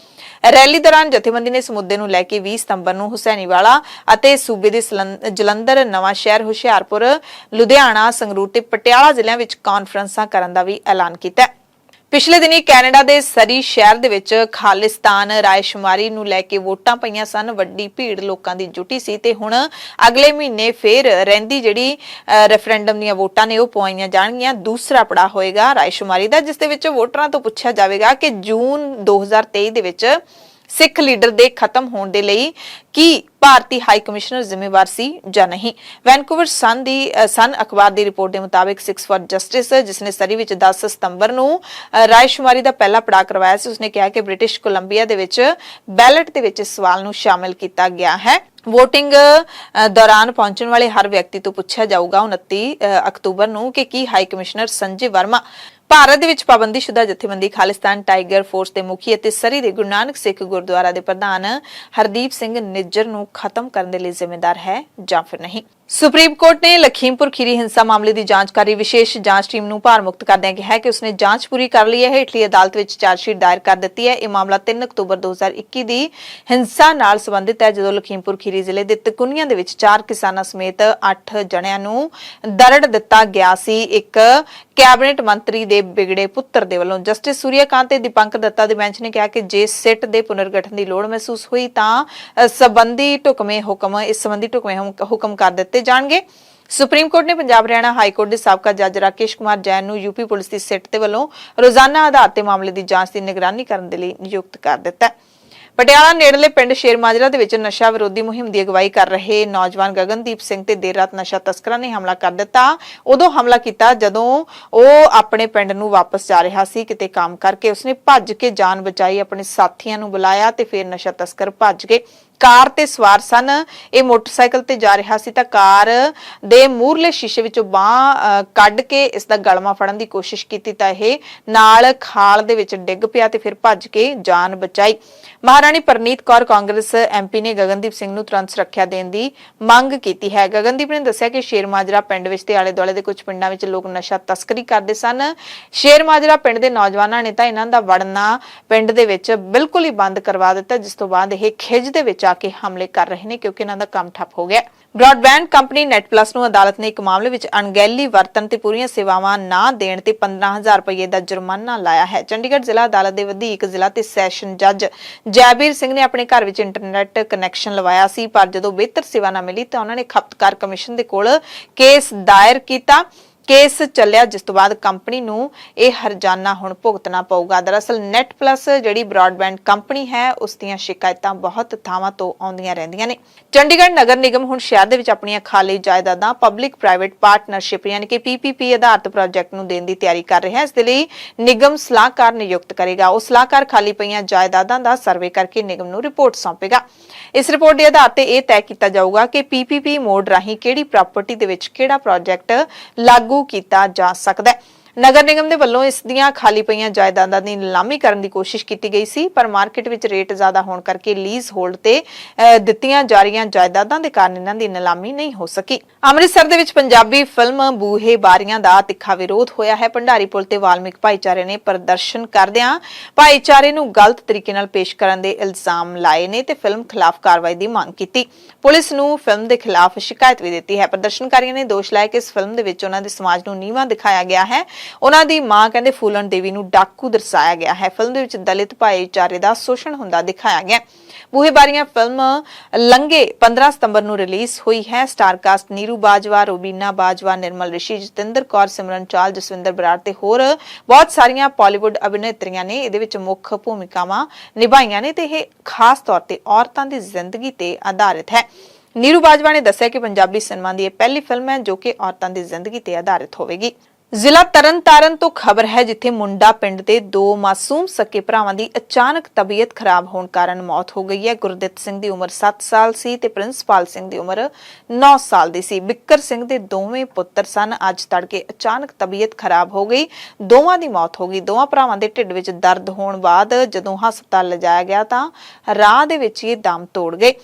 ਰੈਲੀ ਦੌਰਾਨ ਜਥੇਬੰਦੀ ਨੇ ਇਸ ਮੁੱਦੇ ਨੂੰ ਲੈ ਕੇ 20 ਸਤੰਬਰ ਨੂੰ ਹੁਸੈਨੀਵਾਲਾ ਅਤੇ ਸੂਬੇ ਦੇ ਜਲੰਧਰ, ਨਵਾਂ ਸ਼ਹਿਰ, ਹੁਸ਼ਿਆਰਪੁਰ, ਲੁਧਿਆਣਾ, ਸੰਗਰੂਰ ਤੇ ਪਟਿਆਲਾ ਜ਼ਿਲ੍ਹਿਆਂ ਵਿੱਚ ਕਾਨਫਰੰਸਾਂ ਕਰਨ ਦਾ ਵੀ ਐਲਾਨ ਕੀਤਾ ਹੈ। ਪਿਛਲੇ ਦਿਨੀ ਕੈਨੇਡਾ ਦੇ ਸਰੀ ਸ਼ਹਿਰ ਦੇ ਵਿੱਚ ਖਾਲਿਸਤਾਨ ਰਾਇਸ਼ੁਮਾਰੀ ਨੂੰ ਲੈ ਕੇ ਵੋਟਾਂ ਪਈਆਂ ਸਨ। ਵੱਡੀ ਭੀੜ ਲੋਕਾਂ ਦੀ ਜੁਟੀ ਸੀ ਤੇ ਹੁਣ ਅਗਲੇ ਮਹੀਨੇ ਫੇਰ ਰਹਿੰਦੀ ਜਿਹੜੀ ਰੈਫਰੈਂਡਮ ਦੀਆਂ ਵੋਟਾਂ ਨੇ ਉਹ ਪਵਾਈਆਂ ਜਾਣਗੀਆਂ। ਦੂਸਰਾ ਪੜਾਅ ਹੋਏਗਾ ਰਾਇਸ਼ੁਮਾਰੀ ਦਾ, ਜਿਸ ਦੇ ਵਿੱਚ ਵੋਟਰਾਂ ਤੋਂ ਪੁੱਛਿਆ ਜਾਵੇਗਾ ਕਿ ਜੂਨ 2023 ਦੇ ਵਿੱਚ ਸਿੱਖ ਲੀਡਰ ਦੇ ਖਤਮ ਹੋਣ ਦੇ ਲਈ ਕੀ ਭਾਰਤੀ ਹਾਈ ਕਮਿਸ਼ਨਰ ਜ਼ਿੰਮੇਵਾਰ ਸੀ ਜਾਂ ਨਹੀਂ। ਵੈਨਕੂਵਰ ਸਨ ਅਖਬਾਰ ਦੀ ਰਿਪੋਰਟ ਦੇ ਮੁਤਾਬਿਕ 6 ਫॉर ਜਸਟਿਸ, ਜਿਸ ਨੇ ਸਰੀ ਵਿੱਚ 10 ਸਤੰਬਰ ਨੂੰ ਰਾਇਸ਼ੁਮਾਰੀ ਦਾ ਪਹਿਲਾ ਪੜਾਅ ਕਰਵਾਇਆ ਸੀ, ਉਸਨੇ ਕਿਹਾ ਕਿ ਬ੍ਰਿਟਿਸ਼ ਕੋਲੰਬੀਆ ਦੇ ਵਿੱਚ ਬੈਲਟ ਦੇ ਵਿੱਚ ਇਸ ਸਵਾਲ ਨੂੰ ਸ਼ਾਮਿਲ ਕੀਤਾ ਗਿਆ ਹੈ। ਵੋਟਿੰਗ ਦੌਰਾਨ ਪਹੁੰਚਣ ਵਾਲੇ ਹਰ ਵਿਅਕਤੀ ਤੋਂ ਪੁੱਛਿਆ ਜਾਊਗਾ 29 ਅਕਤੂਬਰ ਨੂੰ ਕਿ ਕੀ ਹਾਈ ਕਮਿਸ਼ਨਰ ਸੰਜੇ ਵਰਮਾ ਭਾਰਤ ਦੇ ਵਿੱਚ ਪਾਬੰਦੀਸ਼ੁਦਾ ਜਥੇਬੰਦੀ ਖਾਲਿਸਤਾਨ ਟਾਈਗਰ ਫੋਰਸ ਦੇ ਮੁਖੀ ਅਤੇ ਸਰੀ ਦੇ ਗੁਰੂ ਨਾਨਕ ਸਿੱਖ ਗੁਰਦੁਆਰਾ ਦੇ ਪ੍ਰਧਾਨ ਹਰਦੀਪ ਸਿੰਘ ਨਿੱਜਰ ਨੂੰ ਖਤਮ ਕਰਨ ਦੇ ਲਈ ਜ਼ਿੰਮੇਦਾਰ ਹੈ ਜਾਂ ਫਿਰ ਨਹੀਂ। ਸੁਪਰੀਮ ਕੋਰਟ ਨੇ ਲਖੀਮਪੁਰ ਖੀਰੀ ਹਿੰਸਾ ਮਾਮਲੇ ਦੀ ਜਾਂਚ ਕਰ ਰਹੀ ਵਿਸ਼ੇਸ਼ ਜਾਂਚ ਟੀਮ ਨੂੰ ਭਾਰ ਮੁਕਤ ਕਰਦਿਆਂ ਕਿਹਾ ਕਿ ਉਸਨੇ ਜਾਂਚ ਪੂਰੀ ਕਰ ਲਈ ਹੈ। ਹੇਠਲੀ ਅਦਾਲਤ ਵਿੱਚ ਚਾਰਜਸ਼ੀਟ ਦਾਇਰ ਕਰ ਦਿੱਤੀ ਹੈ। ਇਹ ਮਾਮਲਾ 3 ਅਕਤੂਬਰ 2021 ਦੀ ਹਿੰਸਾ ਨਾਲ ਸੰਬੰਧਿਤ ਹੈ, ਜਦੋਂ ਲਖੀਮਪੁਰ ਖੀਰੀ ਜ਼ਿਲ੍ਹੇ ਦੇ ਤਕੁਨੀਆਂ ਦੇ ਵਿੱਚ 4 ਕਿਸਾਨਾਂ ਸਮੇਤ 8 ਜਣਿਆਂ ਨੂੰ ਦਰੜ ਦਿੱਤਾ ਗਿਆ ਸੀ। ਇੱਕ ਕੈਬਨਿਟ ਮੰਤਰੀ ਦੇ ਬਿਗੜੇ ਪੁੱਤਰ ਦੇ ਵੱਲੋਂ ਜਸਟਿਸ ਸੂਰਿਆਕਾਂਤ ਤੇ ਦੀਪੰਕਰ ਦੱਤਾ ਦੇ ਬੈਂਚ ਨੇ ਕਿਹਾ ਕਿ ਜੇ ਸਿੱਟ ਦੇ ਪੁਨਰਗਠਨ ਦੀ ਲੋੜ ਮਹਿਸੂਸ ਹੋਈ ਤਾਂ ਸੰਬੰਧੀ ਢੁਕਵੇਂ ਹੁਕਮ ਕਰ ਦਿੱਤੇ ਜਾਣਗੇ। ਸੁਪਰੀਮ ਕੋਰਟ ਨੇ ਪੰਜਾਬ ਹਰਿਆਣਾ ਹਾਈ ਕੋਰਟ ਦੇ ਸਾਬਕਾ ਜੱਜ ਰਾਕੇਸ਼ ਕੁਮਾਰ ਜੈਨ ਨੂੰ ਯੂਪੀ ਪੁਲਿਸ ਦੀ ਸਿੱਟ ਦੇ ਵੱਲੋਂ ਰੋਜ਼ਾਨਾ ਆਧਾਰ ਤੇ ਮਾਮਲੇ ਦੀ ਜਾਂਚ ਦੀ ਨਿਗਰਾਨੀ ਕਰਨ ਦੇ ਲਈ ਨਿਯੁਕਤ ਕਰ ਦਿੱਤਾ ਹੈ। ਪਟਿਆਲਾ ਨੇੜਲੇ ਪਿੰਡ ਸ਼ੇਰਮਾਜਰਾ ਦੇ ਵਿੱਚ ਨਸ਼ਾ ਵਿਰੋਧੀ ਮੁਹਿੰਮ ਦੀ ਅਗਵਾਈ ਕਰ ਰਹੇ ਨੌਜਵਾਨ ਗਗਨਦੀਪ ਸਿੰਘ ਤੇ ਦੇਰ ਰਾਤ ਨਸ਼ਾ ਤਸਕਰਾਂ ਨੇ ਹਮਲਾ ਕਰ ਦਿੱਤਾ। ਉਦੋਂ ਹਮਲਾ ਕੀਤਾ ਜਦੋਂ ਉਹ ਆਪਣੇ ਪਿੰਡ ਨੂੰ ਵਾਪਸ ਜਾ ਰਿਹਾ ਸੀ ਕਿਤੇ ਕੰਮ ਕਰਕੇ। ਉਸਨੇ ਭੱਜ ਕੇ ਜਾਨ ਬਚਾਈ, ਆਪਣੇ ਸਾਥੀਆਂ ਨੂੰ ਬੁਲਾਇਆ ਤੇ ਫਿਰ ਨਸ਼ਾ ਤਸਕਰ ਭੱਜ ਗਏ। ਕਾਰ ਤੇ ਸਵਾਰ ਸਨ, ਇਹ ਮੋਟਰਸਾਈਕਲ ਤੇ ਜਾ ਰਿਹਾ ਸੀ ਤਾਂ ਕਾਰ ਦੇ ਮੂਹਰਲੇ ਸ਼ੀਸ਼ੇ ਵਿੱਚੋਂ ਬਾਹ ਕੱਢ ਕੇ ਇਸ ਦਾ ਗਲਮਾ ਫੜਨ ਦੀ ਕੋਸ਼ਿਸ਼ ਕੀਤੀ ਤਾਂ ਇਹ ਨਾਲ ਖਾਲ ਦੇ ਵਿੱਚ ਡਿੱਗ ਪਿਆ ਤੇ ਫਿਰ ਭੱਜ ਕੇ ਜਾਨ ਬਚਾਈ। ਮਹਾਰਾਣੀ ਪਰਨੀਤ ਕੌਰ ਕਾਂਗਰਸ ਐਮਪੀ ਨੇ ਗਗਨਦੀਪ ਸਿੰਘ ਨੂੰ ਤੁਰੰਤ ਸੁਰੱਖਿਆ ਦੇਣ ਦੀ ਮੰਗ ਕੀਤੀ ਹੈ। ਗਗਨਦੀਪ ਨੇ ਦੱਸਿਆ ਕਿ ਸ਼ੇਰਮਾਜਰਾ ਪਿੰਡ ਵਿੱਚ ਤੇ ਆਲੇ ਦੁਆਲੇ ਦੇ ਕੁਝ ਪਿੰਡਾਂ ਵਿੱਚ ਲੋਕ ਨਸ਼ਾ ਤਸਕਰੀ ਕਰਦੇ ਸਨ। ਸ਼ੇਰਮਾਜਰਾ ਪਿੰਡ ਦੇ ਨੌਜਵਾਨਾਂ ਨੇ ਤਾਂ ਇਹਨਾਂ ਦਾ ਵੜਨਾ ਪਿੰਡ ਦੇ ਵਿੱਚ ਬਿਲਕੁਲ ਹੀ ਬੰਦ ਕਰਵਾ ਦਿੱਤਾ, ਜਿਸ ਤੋਂ ਬਾਅਦ ਇਹ ਖਿੱਝ ਦੇ ਵਿੱਚ ਜਾ ਕੇ ਹਮਲੇ ਕਰ ਰਹੇ ਨੇ ਕਿਉਂਕਿ ਇਹਨਾਂ ਦਾ ਕੰਮ ਠੱਪ ਹੋ ਗਿਆ। ਬ੍ਰਾਡਬੈਂਡ ਕੰਪਨੀ ਨੈਟ ਪਲੱਸ ਨੂੰ ਅਦਾਲਤ ਨੇ ਇੱਕ ਮਾਮਲੇ ਵਿੱਚ ਅਣਗਹਿਲੀ ਵਰਤਣ ਤੇ ਪੂਰੀਆਂ ਸੇਵਾਵਾਂ ਨਾ ਦੇਣ ਤੇ 15000 ਰੁਪਏ ਦਾ ਜੁਰਮਾਨਾ ਲਾਇਆ ਹੈ। ਚੰਡੀਗੜ੍ਹ ਜ਼ਿਲ੍ਹਾ ਅਦਾਲਤ ਦੇ ਵਧੀਕ ਜ਼ਿਲ੍ਹਾ ਤੇ ਸੈਸ਼ਨ ਜੱਜ ਜੈਬੀਰ ਸਿੰਘ ਨੇ ਆਪਣੇ ਘਰ ਵਿੱਚ ਇੰਟਰਨੈਟ ਕਨੈਕਸ਼ਨ ਲਵਾਇਆ ਸੀ, ਪਰ ਜਦੋਂ ਬਿਹਤਰ ਸੇਵਾ ਨਾ ਮਿਲੀ ਤਾਂ ਉਹਨਾਂ ਨੇ ਖਪਤਕਾਰ ਕਮਿਸ਼ਨ ਦੇ ਕੋਲ ਕੇਸ ਦਾਇਰ ਕੀਤਾ। ਕੇਸ ਚੱਲਿਆ, ਜਿਸ ਤੋਂ ਬਾਅਦ ਕੰਪਨੀ ਨੂੰ ਇਹ ਹਰਜਾਨਾ ਹੁਣ ਭੁਗਤਣਾ ਪਊਗਾ। ਦਰਅਸਲ ਨੈਟ ਪਲੱਸ ਜਿਹੜੀ ਬ੍ਰਾਡਬੈਂਡ ਕੰਪਨੀ ਹੈ ਉਸ ਦੀਆਂ ਸ਼ਿਕਾਇਤਾਂ ਬਹੁਤ ਥਾਵਾਂ ਤੋਂ ਆਉਂਦੀਆਂ ਰਹਿੰਦੀਆਂ ਨੇ। ਚੰਡੀਗੜ੍ਹ ਨਗਰ ਨਿਗਮ ਹੁਣ ਸ਼ਹਿਰ ਦੇ ਵਿੱਚ ਆਪਣੀਆਂ ਖਾਲੀ ਜਾਇਦਾਦਾਂ ਪਬਲਿਕ ਪ੍ਰਾਈਵੇਟ ਪਾਰਟਨਰਸ਼ਿਪ ਯਾਨੀ ਕਿ PPP ਆਧਾਰਿਤ ਪ੍ਰੋਜੈਕਟ ਨੂੰ ਦੇਣ ਦੀ ਤਿਆਰੀ ਕਰ ਰਿਹਾ ਹੈ। ਇਸ ਦੇ ਲਈ ਨਿਗਮ ਸਲਾਹਕਾਰ ਨਿਯੁਕਤ ਕਰੇਗਾ। ਉਹ ਸਲਾਹਕਾਰ ਖਾਲੀ ਪਈਆਂ ਜਾਇਦਾਦਾਂ ਦਾ ਸਰਵੇ ਕਰਕੇ ਨਿਗਮ ਨੂੰ ਰਿਪੋਰਟ ਸੌਂਪੇਗਾ। ਇਸ ਰਿਪੋਰਟ ਦੇ ਆਧਾਰ ਤੇ ਇਹ ਤੈਅ ਕੀਤਾ ਜਾਊਗਾ ਕਿ PPP ਮੋਡ ਰਾਹੀਂ ਕਿਹੜੀ ਪ੍ਰਾਪਰਟੀ ਦੇ ਵਿੱਚ ਕਿਹੜਾ ਪ੍ਰੋਜੈਕਟ ਲਾਗੂ ਕੀਤਾ ਜਾ ਸਕਦਾ ਹੈ। ਨਗਰ ਨਿਗਮ ਦੇ ਵੱਲੋਂ ਇਸ ਦੀਆਂ ਖਾਲੀ ਪਈਆਂ ਜਾਇਦਾਦਾਂ ਦੀ ਨਿਲਾਮੀ ਕਰਨ ਦੀ ਕੋਸ਼ਿਸ਼ ਕੀਤੀ ਗਈ ਸੀ, ਪਰ ਮਾਰਕੀਟ ਵਿੱਚ ਰੇਟ ਜ਼ਿਆਦਾ ਹੋਣ ਕਰਕੇ ਲੀਜ਼ ਹੋਲਡ ਤੇ ਦਿੱਤੀਆਂ ਜਾ ਰਹੀਆਂ ਜਾਇਦਾਦਾਂ ਦੇ ਕਾਰਨ ਇਹਨਾਂ ਦੀ ਨਿਲਾਮੀ ਨਹੀਂ ਹੋ ਸਕੀ। ਅੰਮ੍ਰਿਤਸਰ ਦੇ ਵਿੱਚ ਪੰਜਾਬੀ ਫਿਲਮ ਬੂਹੇ ਬਾਰੀਆਂ ਦਾ ਤਿੱਖਾ ਵਿਰੋਧ ਹੋਇਆ ਹੈ। ਭੰਡਾਰੀ ਪੁਲ ਤੇ ਵਾਲਮੀਕ ਭਾਈਚਾਰੇ ਨੇ ਪ੍ਰਦਰਸ਼ਨ ਕਰਦਿਆਂ ਭਾਈਚਾਰੇ ਨੂੰ ਗਲਤ ਤਰੀਕੇ ਨਾਲ ਪੇਸ਼ ਕਰਨ ਦੇ ਇਲਜ਼ਾਮ ਲਾਏ ਨੇ ਤੇ ਫਿਲਮ ਖਿਲਾਫ ਕਾਰਵਾਈ ਦੀ ਮੰਗ ਕੀਤੀ। ਪੁਲਿਸ ਨੂੰ ਫਿਲਮ ਦੇ ਖਿਲਾਫ ਸ਼ਿਕਾਇਤ ਵੀ ਦਿੱਤੀ ਹੈ। ਪ੍ਰਦਰਸ਼ਨਕਾਰੀਆਂ ਨੇ ਦੋਸ਼ ਲਾਇਆ ਕਿ ਇਸ ਫਿਲਮ ਦੇ ਵਿੱਚ ਉਹਨਾਂ ਦੇ ਸਮਾਜ ਨੂੰ ਨੀਵਾਂ ਦਿਖਾਇਆ ਗਿਆ ਹੈ। ਉਹਨਾਂ ਦੀ ਮਾਂ ਕਹਿੰਦੇ ਫੂਲਨ ਦੇਵੀ ਨੂੰ ਡਾਕੂ ਦਰਸਾਇਆ ਗਿਆ ਹੈ। ਫਿਲਮ ਦੇ ਵਿੱਚ ਦਲਿਤ ਭਾਈਚਾਰੇ ਦਾ ਸ਼ੋਸ਼ਣ ਹੁੰਦਾ ਦਿਖਾਇਆ ਗਿਆ। ਬੂਹੇ ਬਾਰੀਆਂ ਫਿਲਮ ਲੰਘੇ 15 ਸਤੰਬਰ ਨੂੰ ਰਿਲੀਜ਼ ਹੋਈ ਹੈ। ਸਟਾਰ ਕਾਸਟ ਨੀਰੂ ਬਾਜਵਾ, ਰੋਬੀਨਾ ਬਾਜਵਾ, ਨਿਰਮਲ ਰਿਸ਼ੀ, ਜਤਿੰਦਰ ਕੌਰ, ਸਿਮਰਨ ਚਾਲ, ਜਸਵਿੰਦਰ ਬਰਾੜ ਤੇ ਹੋਰ ਬਹੁਤ ਸਾਰੀਆਂ ਬਾਲੀਵੁੱਡ ਅਭਿਨੇਤਰੀਆਂ ਨੇ ਇਹਦੇ ਵਿੱਚ ਮੁੱਖ ਭੂਮਿਕਾਵਾਂ ਨਿਭਾਈਆਂ ਨੇ ਤੇ ਇਹ ਖਾਸ ਤੌਰ ਤੇ ਔਰਤਾਂ ਦੀ ਜ਼ਿੰਦਗੀ ਤੇ ਆਧਾਰਿਤ ਹੈ। ਨੀਰੂ ਬਾਜਵਾ ਨੇ ਦੱਸਿਆ ਕਿ ਪੰਜਾਬੀ ਸਿਨੇਮਾ ਦੀ ਇਹ ਪਹਿਲੀ ਫਿਲਮ ਹੈ ਜੋ ਕਿ ਔਰਤਾਂ ਦੀ ਜ਼ਿੰਦਗੀ ਤੇ ਆਧਾਰਿਤ ਹੋਵੇਗੀ। ਜ਼ਿਲ੍ਹਾ ਤਰਨਤਾਰਨ ਤੋਂ ਖਬਰ ਹੈ, ਜਿੱਥੇ ਮੁੰਡਾ ਪਿੰਡ ਦੇ 2 ਮਾਸੂਮ ਸਕੇ ਭਰਾਵਾਂ ਦੀ ਅਚਾਨਕ ਤਬੀਅਤ ਖਰਾਬ ਹੋਣ ਕਾਰਨ ਮੌਤ ਹੋ ਗਈ ਹੈ। ਗੁਰਦਿੱਤ ਸਿੰਘ ਦੀ ਉਮਰ 7 ਸਾਲ ਸੀ ਤੇ ਪ੍ਰਿੰਸਪਾਲ ਸਿੰਘ ਦੀ ਉਮਰ 9 ਸਾਲ ਦੀ ਸੀ। ਬਿੱਕਰ ਸਿੰਘ ਦੇ ਦੋਵੇਂ ਪੁੱਤਰ ਸਨ। ਅੱਜ ਤੜਕੇ ਅਚਾਨਕ ਤਬੀਅਤ ਖਰਾਬ ਹੋ ਗਈ, ਦੋਵਾਂ ਦੀ ਮੌਤ ਹੋ ਗਈ। ਦੋਵਾਂ ਭਰਾਵਾਂ ਦੇ ਢਿੱਡ ਵਿੱਚ ਦਰਦ ਹੋਣ ਬਾਅਦ ਜਦੋਂ ਹਸਪਤਾਲ ਲਿਜਾਇਆ ਗਿਆ ਤਾਂ ਰਾਹ ਦੇ ਵਿੱਚ ਹੀ ਦਮ ਤੋੜ ਗਏ।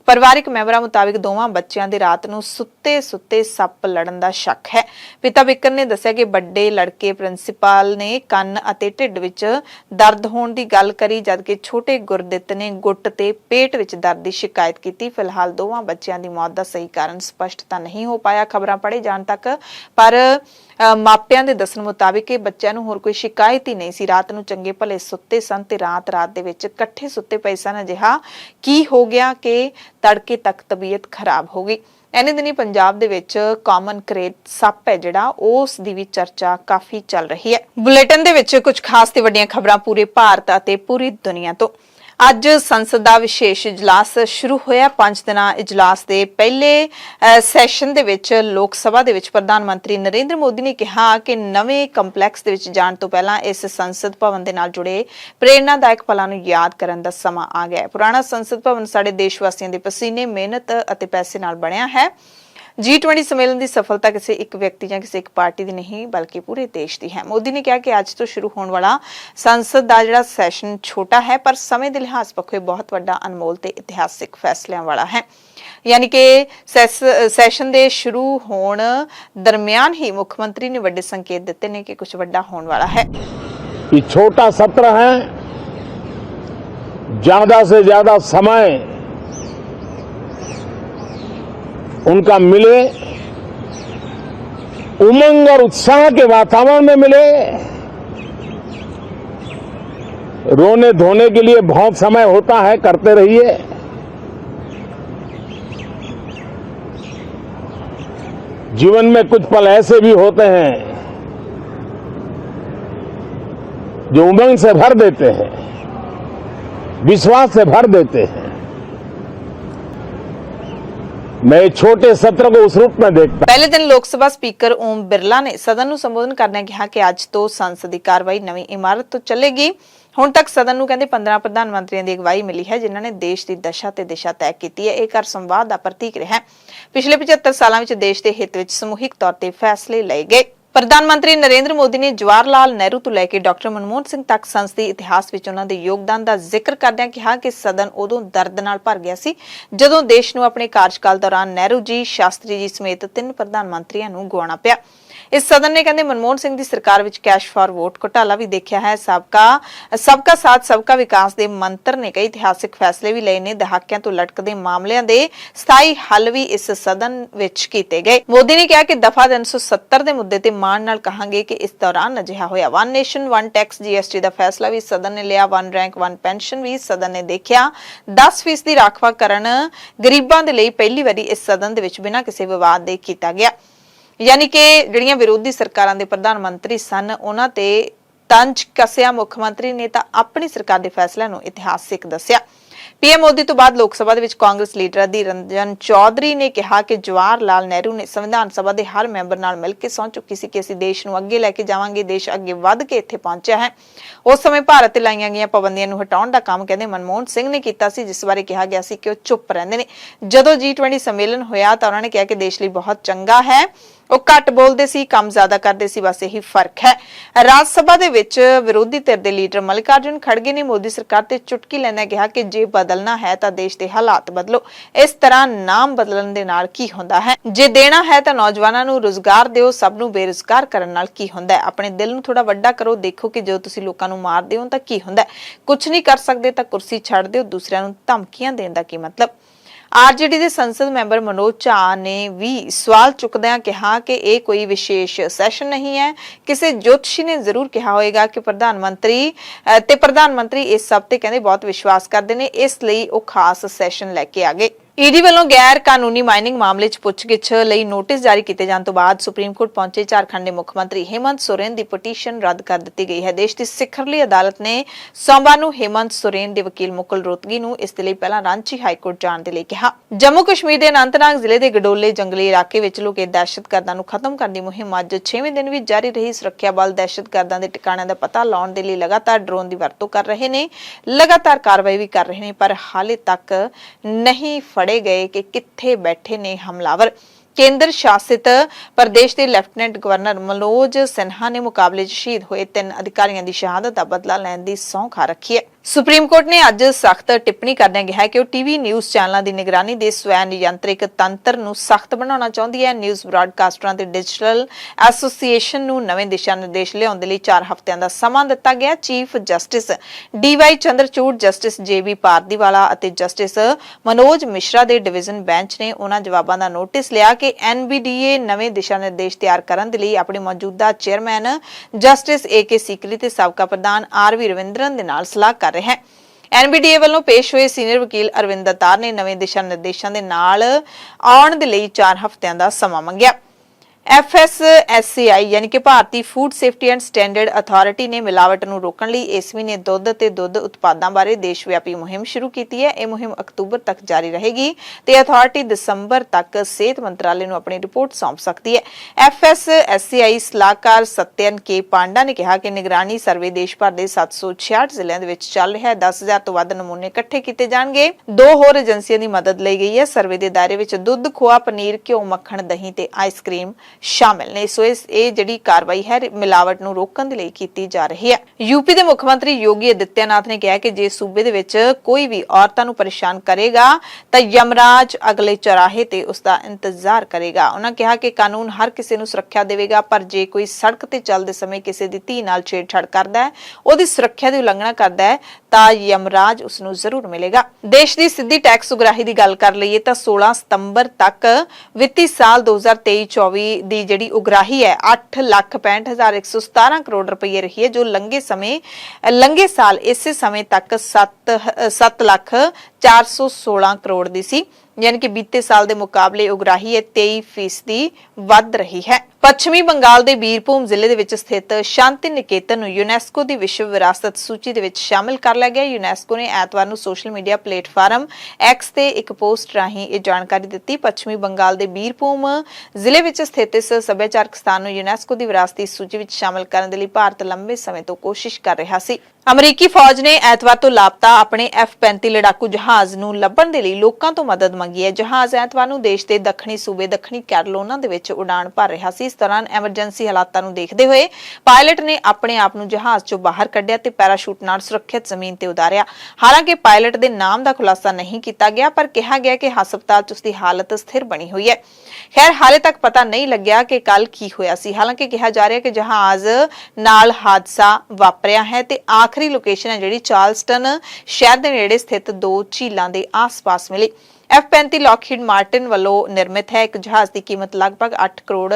ਪਰਿਵਾਰਿਕ ਮੈਂਬਰਾਂ ਮੁਤਾਬਿਕ ਦੋਵਾਂ ਬੱਚਿਆਂ ਦੇ ਰਾਤ ਨੂੰ ਸੁੱਤੇ ਸੱਪ ਲੜਨ ਦਾ ਸ਼ੱਕ ਹੈ। ਪਿਤਾ ਬਿੱਕਰ ਨੇ ਦੱਸਿਆ ਕਿ ਵੱਡੇ ਲੜਕੇ ਪ੍ਰਿੰਸੀਪਲ ਨੇ ਕੰਨ ਅਤੇ ਢਿੱਡ ਵਿੱਚ ਦਰਦ ਹੋਣ ਦੀ ਗੱਲ ਕਰੀ, ਜਦਕਿ ਛੋਟੇ ਗੁਰਦਿੱਤ ਨੇ ਗੁੱਟ ਤੇ ਪੇਟ ਵਿੱਚ ਦਰਦ ਦੀ ਸ਼ਿਕਾਇਤ ਕੀਤੀ। ਫਿਲਹਾਲ ਦੋਵਾਂ ਬੱਚਿਆਂ ਦੀ ਮੌਤ ਦਾ ਸਹੀ ਕਾਰਨ ਸਪਸ਼ਟ ਤਾਂ ਨਹੀਂ ਹੋ ਪਾਇਆ ਖਬਰਾਂ ਪੜ੍ਹੇ ਜਾਣ ਤੱਕ, ਪਰ ਮਾਪਿਆਂ ਦੇ ਦੱਸਣ ਮੁਤਾਬਿਕ ਇਹ ਬੱਚਿਆਂ ਨੂੰ ਹੋਰ ਕੋਈ ਸ਼ਿਕਾਇਤ ਹੀ ਨਹੀਂ ਸੀ। ਰਾਤ ਨੂੰ ਚੰਗੇ ਭਲੇ ਸੁੱਤੇ ਸਨ ਤੇ ਰਾਤ ਦੇ ਵਿੱਚ ਇਕੱਠੇ ਸੁੱਤੇ ਪਏ ਸਨ। ਅਜਿਹਾ ਕੀ ਹੋ ਗਿਆ ਕਿ ਤੜਕੇ ਤੱਕ ਤਬੀਅਤ ਖਰਾਬ ਹੋ ਗਈ। ਐਨੇ ਦਿਨੀ ਪੰਜਾਬ ਦੇ ਵਿੱਚ ਕਾਮਨ ਕ੍ਰੇਟ ਸੱਪ ਹੈ ਜਿਹੜਾ ਉਸ ਦੀ ਵੀ ਚਰਚਾ ਕਾਫੀ ਚੱਲ ਰਹੀ ਹੈ। ਬੁਲੇਟਿਨ ਦੇ ਵਿੱਚ ਕੁਝ ਖਾਸ ਤੇ ਵੱਡੀਆਂ ਖਬਰਾਂ ਪੂਰੇ ਭਾਰਤ ਅਤੇ ਪੂਰੀ ਦੁਨੀਆ ਤੋਂ। ਅੱਜ ਸੰਸਦ ਦਾ ਵਿਸ਼ੇਸ਼ ਇਜਲਾਸ ਸ਼ੁਰੂ ਹੋਇਆ। 5 ਦਿਨਾਂ ਇਜਲਾਸ ਦੇ ਪਹਿਲੇ ਸੈਸ਼ਨ ਦੇ ਵਿੱਚ ਲੋਕ ਸਭਾ ਦੇ ਵਿੱਚ ਪ੍ਰਧਾਨ ਮੰਤਰੀ ਨਰਿੰਦਰ ਮੋਦੀ ਨੇ ਕਿਹਾ ਕਿ ਨਵੇਂ ਕੰਪਲੈਕਸ ਦੇ ਵਿੱਚ ਜਾਣ ਤੋਂ ਪਹਿਲਾਂ ਇਸ ਸੰਸਦ ਭਵਨ ਦੇ ਨਾਲ ਜੁੜੇ ਪ੍ਰੇਰਨਾਦਾਇਕ ਪਲਾਂ ਨੂੰ ਯਾਦ ਕਰਨ ਦਾ ਸਮਾਂ ਆ ਗਿਆ ਹੈ। ਪੁਰਾਣਾ ਸੰਸਦ ਭਵਨ ਸਾਡੇ ਦੇਸ਼ ਵਾਸੀਆਂ ਦੇ ਪਸੀਨੇ, ਮਿਹਨਤ ਅਤੇ ਪੈਸੇ ਨਾਲ ਬਣਿਆ ਹੈ। G20 ਸੰਮੇਲਨ ਦੀ ਸਫਲਤਾ ਕਿਸੇ ਇੱਕ ਵਿਅਕਤੀ ਜਾਂ ਕਿਸੇ ਇੱਕ ਪਾਰਟੀ ਦੀ ਨਹੀਂ ਬਲਕਿ ਪੂਰੇ ਦੇਸ਼ ਦੀ ਹੈ। ਮੋਦੀ ਨੇ ਕਿਹਾ ਕਿ ਅੱਜ ਤੋਂ ਸ਼ੁਰੂ ਹੋਣ ਵਾਲਾ ਸੰਸਦ ਦਾ ਜਿਹੜਾ ਸੈਸ਼ਨ ਛੋਟਾ ਹੈ ਪਰ ਸਮੇਂ ਦੇ ਲਿਹਾਜ਼ ਪੱਖੋਂ ਬਹੁਤ ਵੱਡਾ, ਅਨਮੋਲ ਤੇ ਇਤਿਹਾਸਿਕ ਫੈਸਲਿਆਂ ਵਾਲਾ ਹੈ। ਯਾਨੀ ਕਿ ਸੈਸ਼ਨ ਦੇ ਸ਼ੁਰੂ ਹੋਣ ਦਰਮਿਆਨ ਹੀ ਮੁੱਖ ਮੰਤਰੀ ਨੇ ਵੱਡੇ ਸੰਕੇਤ ਦਿੱਤੇ ਨੇ ਕਿ ਕੁਝ ਵੱਡਾ ਹੋਣ ਵਾਲਾ ਹੈ। ये छोटा सत्र है, ज्यादा से ज्यादा समय उनका मिले, उमंग और उत्साह के वातावरण में मिले। रोने धोने के लिए बहुत समय होता है, करते रहिए। जीवन में कुछ पल ऐसे भी होते हैं जो उमंग से भर देते हैं, विश्वास से भर देते हैं। मैं छोटे सत्र को उस रूप में देखता। ਪਹਿਲੇ ਦਿਨ ਲੋਕ ਸਭਾ ਸਪੀਕਰ ਓਮ ਬਿਰਲਾ ਨੇ ਸਦਨ ਨੂੰ ਸੰਬੋਧਨ ਕਰਦਿਆਂ ਕਿਹਾ ਕਿ ਅੱਜ ਤੋਂ ਸੰਸਦ ਦੀ ਕਾਰਵਾਈ ਨਵੀਂ ਇਮਾਰਤ ਤੋਂ ਚੱਲੇਗੀ। ਹੁਣ ਤੱਕ ਸਦਨ ਨੂੰ ਕਹਿੰਦੇ 15 ਪ੍ਰਧਾਨ ਮੰਤਰੀਆਂ ਦੀ ਅਗਵਾਈ ਮਿਲੀ ਹੈ ਜਿਨ੍ਹਾਂ ਨੇ ਦੇਸ਼ ਦੀ ਦਸ਼ਾ ਤੇ ਦਿਸ਼ਾ ਤੈਅ ਕੀਤੀ ਹੈ। ਇਹ ਕਰ ਸੰਵਾਦ ਦਾ ਪ੍ਰਤੀਕ ਰਿਹਾ ਹੈ। ਪਿਛਲੇ 75 ਸਾਲਾਂ ਵਿੱਚ ਦੇਸ਼ ਦੇ ਹਿੱਤ ਵਿੱਚ ਸਮੂਹਿਕ ਤੌਰ ਤੇ ਫੈਸਲੇ ਲਏ ਗਏ। ਪ੍ਰਧਾਨ ਮੰਤਰੀ ਨਰਿੰਦਰ ਮੋਦੀ ਨੇ ਜਵਾਹਰ ਲਾਲ ਨਹਿਰੂ ਤੋਂ ਲੈ ਕੇ ਡਾਕਟਰ ਮਨਮੋਹਨ ਸਿੰਘ ਤੱਕ ਸੰਸਦੀ ਇਤਿਹਾਸ ਵਿੱਚ ਉਹਨਾਂ ਦੇ ਯੋਗਦਾਨ ਦਾ ਜ਼ਿਕਰ ਕਰਦਿਆਂ ਕਿਹਾ ਕਿ ਸਦਨ ਉਦੋਂ ਦਰਦ ਨਾਲ ਭਰ ਗਿਆ ਸੀ ਜਦੋਂ ਦੇਸ਼ ਨੂੰ ਆਪਣੇ ਕਾਰਜਕਾਲ ਦੌਰਾਨ ਨਹਿਰੂ ਜੀ, ਸ਼ਾਸਤਰੀ ਜੀ ਸਮੇਤ 3 ਪ੍ਰਧਾਨ ਮੰਤਰੀਆਂ ਨੂੰ ਗੁਆਉਣਾ ਪਿਆ। इस सदन ने कहते मनमोहन सिंह की सरकार विच कैश फॉर वोट घोटाला भी देखा है। सबका साथ सबका विकास के मंत्र ने कई इतिहासिक फैसले भी लए ने। दहाकिਆਂ तो लटकदे मामलों के स्थाई हल भी इस सदन विच कीते गए। मोदी ने कहा कि दफा 370 के मुद्दे ते मान नाल कहांगे कि इस दौरान अजिहा होया। One nation one tax GST का फैसला भी सदन ने लिया। वन रैंक वन पेंशन भी सदन ने देखा। 10% राखवाकरण गरीबां दे लई पहली वारी इस सदन दे विच बिना किसी विवाद दे कीता गया। यानी कि ਜਿਹੜੀਆਂ विरोधी सरकारां दे प्रधान मंत्री सन उन्हां ते तंज कसिया मुख मंत्री ने तां अपनी सरकार दे फैसलिਆਂ ਨੂੰ इतिहासिक दस्सिया। पीएम मोदी तो बाद लोक सभा विच कांग्रेस लीडर अधीर रंजन चौधरी ने कहा कि जवाहर लाल नेहरू ने संविधान सभा के हर मैंबर नाल मिल के सौं चुकी सी कि असीं देश नूं अगे लैके जावांगे। देश अगे वध के इत्थे पहुंचिया है। उस समय भारत ते लाईआं गईआं पाबंदियां नूं हटाउण दा काम कहंदे मनमोहन सिंह ने कीता सी, जिस बारे कहा गया सी कि वो चुप रहिंदे ने। जदों G20 सम्मेलन होया तां उन्होंने कहा कि देश लई बहुत चंगा है। वो घट बोलते सी, काम ज्यादा करते सी, बस यही फर्क है। राज सभा दे विच विरोधी धिर दे लीडर मल्लिकार्जुन खड़गे ने मोदी सरकार ते चुटकी लैंदे कहा कि जे बदलना है तां देश दे हालात बदलो। इस तरह नाम बदलण दे नाल की हुंदा है? जे देना है तां नौजवानां नूं रोजगार दिओ, सब नूं बेरोजगार करन नाल की हुंदा है? अपने दिल नूं थोड़ा वड्डा करो, देखो कि जो तुसीं लोकां नूं मारदे हो तां की हुंदा है? कुछ नहीं कर सकदे तां कुर्सी छड्ड दिओ, दूसरिਆਂ नूं धमकियां देण दा की मतलब? आरजेडी के संसद मैंबर मनोज झा ने भी सवाल चुकदियां कहा कि यह कोई विशेष सैशन नहीं है। किसी ज्योतिषी ने जरूर कहा होगा कि प्रधानमंत्री इस सब ते कहंदे बहुत विश्वास करते हैं, इसलिए वो खास सैशन लैके आ गए। ईडी वालों गैर कानूनी माइनिंग मामले च पुछगिछ लई नोटिस जारी किए जाने तो बाद सुप्रीम कोर्ट पहुंचे झारखंड के मुख्यमंत्री हेमंत सोरेन की पटीशन रद्द कर दी गई है। देश की सिखरली अदालत ने सोमवार नूं हेमंत सोरेन के वकील मुकुल रोहतगी नूं इस दे लई पहलां रांची हाईकोर्ट जाण दे लई कहा। जम्मू कश्मीर के अनंतनाग जिले के गडोले जंगली इलाके विच लुके दहशतगर्दां नूं खत्म करने की मुहिम अज 6वें दिन भी जारी रही। सुरक्षा बल दहशतगर्दां दे ठिकाणिਆਂ ਦਾ पता लाउण दे लई लगातार ड्रोन की वरतों कर रहे ने, लगातार कार्रवाई भी कर रहे हैं, पर हाले तक नहीं फड़े गए कि कित्थे बैठे ने हमलावर। केंद्र शासित प्रदेश के लेफ्टिनेंट गवर्नर मनोज सिन्हा ने मुकाबले शहीद हुए 3 अधिकारियों की शहादत का बदला लैण की सौं खा रखी है। सुप्रीम कोर्ट ने अज सख्त टिप्पणी करदे कहा कि टीवी न्यूज़ चैनलों की निगरानी के स्वै नियंत्रित तंत्र नूं सख्त बनाउणा चाहुंदी है। न्यूज़ ब्रॉडकास्टरां ते डिजिटल एसोसीएशन नूं नवें दिशा निर्देश लिआउण दे लई 4 हफ्तिਆਂ ਦਾ ਸਮਾਂ ਦਿੱਤਾ ਗਿਆ। Chief justice DY Chandrachud, justice JB Pardiwala ਅਤੇ जस्टिस मनोज मिश्रा ਦੇ डिवीजन बेंच ने उन्हां जवाबां ਦਾ नोटिस लिया कि NBDA नवें दिशा निर्देश तैयार करन दे लई अपने मौजूदा चेयरमैन जस्टिस AK सीकरी ते साबका प्रधान RV रविंद्रन दे नाल सलाह कर रहा है। NBDA वालों पेश हुए सीनियर वकील अरविंद दातार ने नवें दिशा निर्देशों के नाल आउण दे लई 4 हफ्तिਆਂ ਦਾ ਸਮਾਂ ਮੰਗਿਆ। FSSAI यानी कि भारतीय food safety and standard authority ने मिलावट नूं रोकण लई इस महीने दुੱਧ ते दुੱਧ उत्पादां बारे देशव्यापी मुहिम शुरू की है। यह मुहिम अक्तूबर तक जारी रहेगी ते अथॉरिटी दिसंबर तक सेहत मंत्रालय नूं अपनी रिपोर्ट सौंप सकती है। FSSAI सलाहकार सत्यन के पांडा ने कहा कि निगरानी सर्वे देश भर के 766 जिलों दे विच चल रहा है। 10,000 तो वध नमूने इकट्ठे किए जाएंगे। 2 होर एजेंसियों की मदद ली गई है। सर्वे के दायरे विच दुੱਧ, खोआ, पनीर, घिओ, मक्खण, दही ते आइसक्रीम शामिल ने। सो इस जिहड़ी कार्रवाई है मिलावट नूं रोकण दे लई कीती जा रही है। यूपी के मुख्यमंत्री योगी आदित्यनाथ ने कहा कि जे सूबे दे विच कोई भी औरतां नूं परेशान करेगा तां यमराज अगले चौराहे ते उसका इंतजार करेगा। उन्होंने कहा कि कानून हर किसी नूं सुरक्षा देवेगा, पर जे कोई सड़क ते चलदे समय किसी दी धी नाल छेड़छाड़ करदा है, उहदी सुरक्षा दी उलंघना करदा है तां यमराज उसनूं जरूर मिलेगा। देश की सीधी टैक्स उगराही की गल कर लईए तां 16 सितंबर तक वित्ती साल 2023-24 दी जिहड़ी उगराही है 8,65,117 करोड़ रुपये रही है, जो लंघे साल इस समय तक 7,04,16 करोड़ दी सी। यानी कि बीते साल के मुकाबले उगराही 23% वध रही है। पश्चिमी बंगाल के बीरभूम जिले दे विच स्थित शांति निकेतन नूं यूनेस्को की विश्व विरासत सूची दे विच शामिल कर लिया गया। यूनेस्को ने एतवार नूं सोशल मीडिया प्लेटफार्म X ते एक पोस्ट राहीं यह जानकारी दी। पश्चिमी बंगाल के बीरभूम जिले विच स्थित इस सभ्याचारक स्थान नूं यूनेस्को की विरासती सूची विच शामिल करने के लिए भारत लंबे समय तो कोशिश कर रहा सी। ਅਮਰੀਕੀ ਫੌਜ ਨੇ ਐਤਵਾਰ ਤੋਂ ਲਾਪਤਾ ਆਪਣੇ F-35 ਲੜਾਕੂ ਜਹਾਜ਼ ਨੂੰ ਲੱਭਣ ਦੇ ਲਈ ਲੋਕਾਂ ਤੋਂ ਮਦਦ ਮੰਗੀ ਹੈ। ਜਹਾਜ਼ ਐਤਵਾਰ ਨੂੰ ਦੇਸ਼ ਦੇ ਦੱਖਣੀ ਸੂਬੇ ਦੱਖਣੀ ਕੈਰੋਲੀਨਾ ਦੇ ਵਿੱਚ ਉਡਾਣ ਭਰ ਰਿਹਾ ਸੀ। ਇਸ ਦੌਰਾਨ ਐਮਰਜੈਂਸੀ ਹਾਲਾਤਾਂ ਨੂੰ ਦੇਖਦੇ ਹੋਏ ਪਾਇਲਟ ਨੇ ਆਪਣੇ ਆਪ ਨੂੰ ਜਹਾਜ਼ ਚੋਂ ਬਾਹਰ ਕੱਢਿਆ ਤੇ ਪੈਰਾਸ਼ੂਟ ਨਾਲ ਸੁਰੱਖਿਅਤ ਜ਼ਮੀਨ ਤੇ ਉਤਾਰਿਆ। ਹਾਲਾਂਕਿ ਪਾਇਲਟ ਦੇ ਨਾਮ ਦਾ ਖੁਲਾਸਾ ਨਹੀਂ ਕੀਤਾ ਗਿਆ, ਪਰ ਕਿਹਾ ਗਿਆ ਕਿ ਹਸਪਤਾਲ 'ਚ ਉਸ ਦੀ ਹਾਲਤ ਸਥਿਰ ਬਣੀ ਹੋਈ ਹੈ। ਖੈਰ, ਹਾਲੇ ਤੱਕ ਪਤਾ ਨਹੀਂ ਲੱਗਿਆ ਕਿ ਕੱਲ ਕੀ ਹੋਇਆ ਸੀ। ਹਾਲਾਂਕਿ ਕਿਹਾ ਜਾ ਰਿਹਾ ਕਿ ਜਹਾਜ਼ ਨਾਲ ਹਾਦਸਾ ਵਾਪਰਿਆ ਹੈ ਤੇ ਆਖਰੀ ਲੋਕੇਸ਼ਨ ਹੈ ਜਿਹੜੀ ਚਾਰਲਸਟਨ ਸ਼ਹਿਰ ਦੇ ਨੇੜੇ ਸਥਿਤ 2 ਝੀਲਾਂ ਦੇ ਆਸ-ਪਾਸ ਮਿਲੀ। F-35 ਲੌਕਹੀਡ ਮਾਰਟਿਨ ਵੱਲੋਂ ਨਿਰਮਿਤ ਹੈ। ਇੱਕ ਜਹਾਜ਼ ਦੀ ਕੀਮਤ ਲਗਭਗ $8 ਕਰੋੜ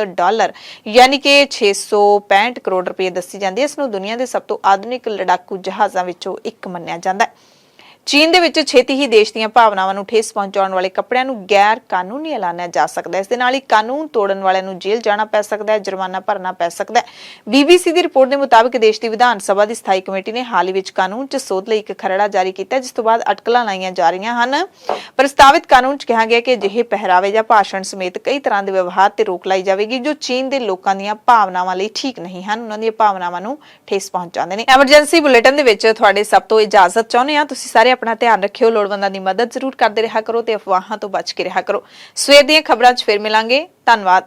ਯਾਨੀ ਕਿ 665 ਕਰੋੜ ਰੁਪਏ ਦੱਸੀ ਜਾਂਦੀ ਹੈ। ਇਸ ਨੂੰ ਦੁਨੀਆ ਦੇ ਸਭ ਤੋਂ ਆਧੁਨਿਕ ਲੜਾਕੂ ਜਹਾਜ਼ਾਂ ਵਿੱਚੋਂ ਇੱਕ ਮੰਨਿਆ ਜਾਂਦਾ ਹੈ। ਚੀਨ ਦੇ ਵਿੱਚ ਛੇਤੀ ਹੀ ਦੇਸ਼ ਦੀਆਂ ਭਾਵਨਾਵਾਂ ਨੂੰ ਠੇਸ ਪਹੁੰਚਾਉਣ ਵਾਲੇ ਕੱਪੜਿਆਂ ਨੂੰ ਗੈਰ ਕਾਨੂੰਨੀ ਐਲਾਨਿਆ ਜਾ ਸਕਦਾ ਹੈ। ਇਸ ਦੇ ਨਾਲ ਹੀ ਕਾਨੂੰਨ ਤੋੜਨ ਵਾਲਿਆਂ ਨੂੰ ਜੇਲ੍ਹ ਜਾਣਾ ਪੈ ਸਕਦਾ ਹੈ, ਜੁਰਮਾਨਾ ਭਰਨਾ ਪੈ ਸਕਦਾ ਹੈ। BBC ਦੀ ਰਿਪੋਰਟ ਦੇ ਮੁਤਾਬਕ ਦੇਸ਼ ਦੀ ਵਿਧਾਨ ਸਭਾ ਦੀ ਸਥਾਈ ਕਮੇਟੀ ਨੇ ਹਾਲ ਹੀ ਵਿੱਚ ਕਾਨੂੰਨ 'ਚ ਸੋਧ ਲਈ ਇੱਕ ਖਰੜਾ ਜਾਰੀ ਕੀਤਾ, ਜਿਸ ਤੋਂ ਬਾਅਦ ਅਟਕਲਾਂ ਲਾਈਆਂ ਜਾ ਰਹੀਆਂ ਹਨ। ਪ੍ਰਸਤਾਵਿਤ ਕਾਨੂੰਨ 'ਚ ਕਿਹਾ ਗਿਆ ਕਿ ਅਜਿਹੇ ਪਹਿਰਾਵੇ ਜਾਂ ਭਾਸ਼ਣ ਸਮੇਤ ਕਈ ਤਰ੍ਹਾਂ ਦੇ ਵਿਵਹਾਰ ਤੇ ਰੋਕ ਲਾਈ ਜਾਵੇਗੀ ਜੋ ਚੀਨ ਦੇ ਲੋਕਾਂ ਦੀਆਂ ਭਾਵਨਾਵਾਂ ਲਈ ਠੀਕ ਨਹੀਂ ਹਨ, ਉਹਨਾਂ ਦੀਆਂ ਭਾਵਨਾਵਾਂ ਨੂੰ ਠੇਸ ਪਹੁੰਚਾਉਂਦੇ ਨੇ। ਐਮਰਜੈਂਸੀ ਬੁਲੇਟਿਨ ਦੇ ਵਿੱਚ ਤੁਹਾਡੇ ਸਭ ਤੋਂ ਇਜਾਜ਼ਤ ਚਾਹੁੰਦੇ ਹਾਂ। ਤੁਸੀਂ ਸਾਰੇ ਆਪਣਾ ਧਿਆਨ ਰੱਖਿਓ, ਲੋੜਵੰਦਾਂ ਦੀ ਮਦਦ ਜ਼ਰੂਰ ਕਰਦੇ ਰਿਹਾ ਕਰੋ ਤੇ ਅਫਵਾਹਾਂ ਤੋਂ ਬਚ ਕੇ ਰਿਹਾ ਕਰੋ। ਸਵੇਰ ਦੀਆਂ ਖਬਰਾਂ 'ਚ ਫਿਰ ਮਿਲਾਂਗੇ। ਧੰਨਵਾਦ।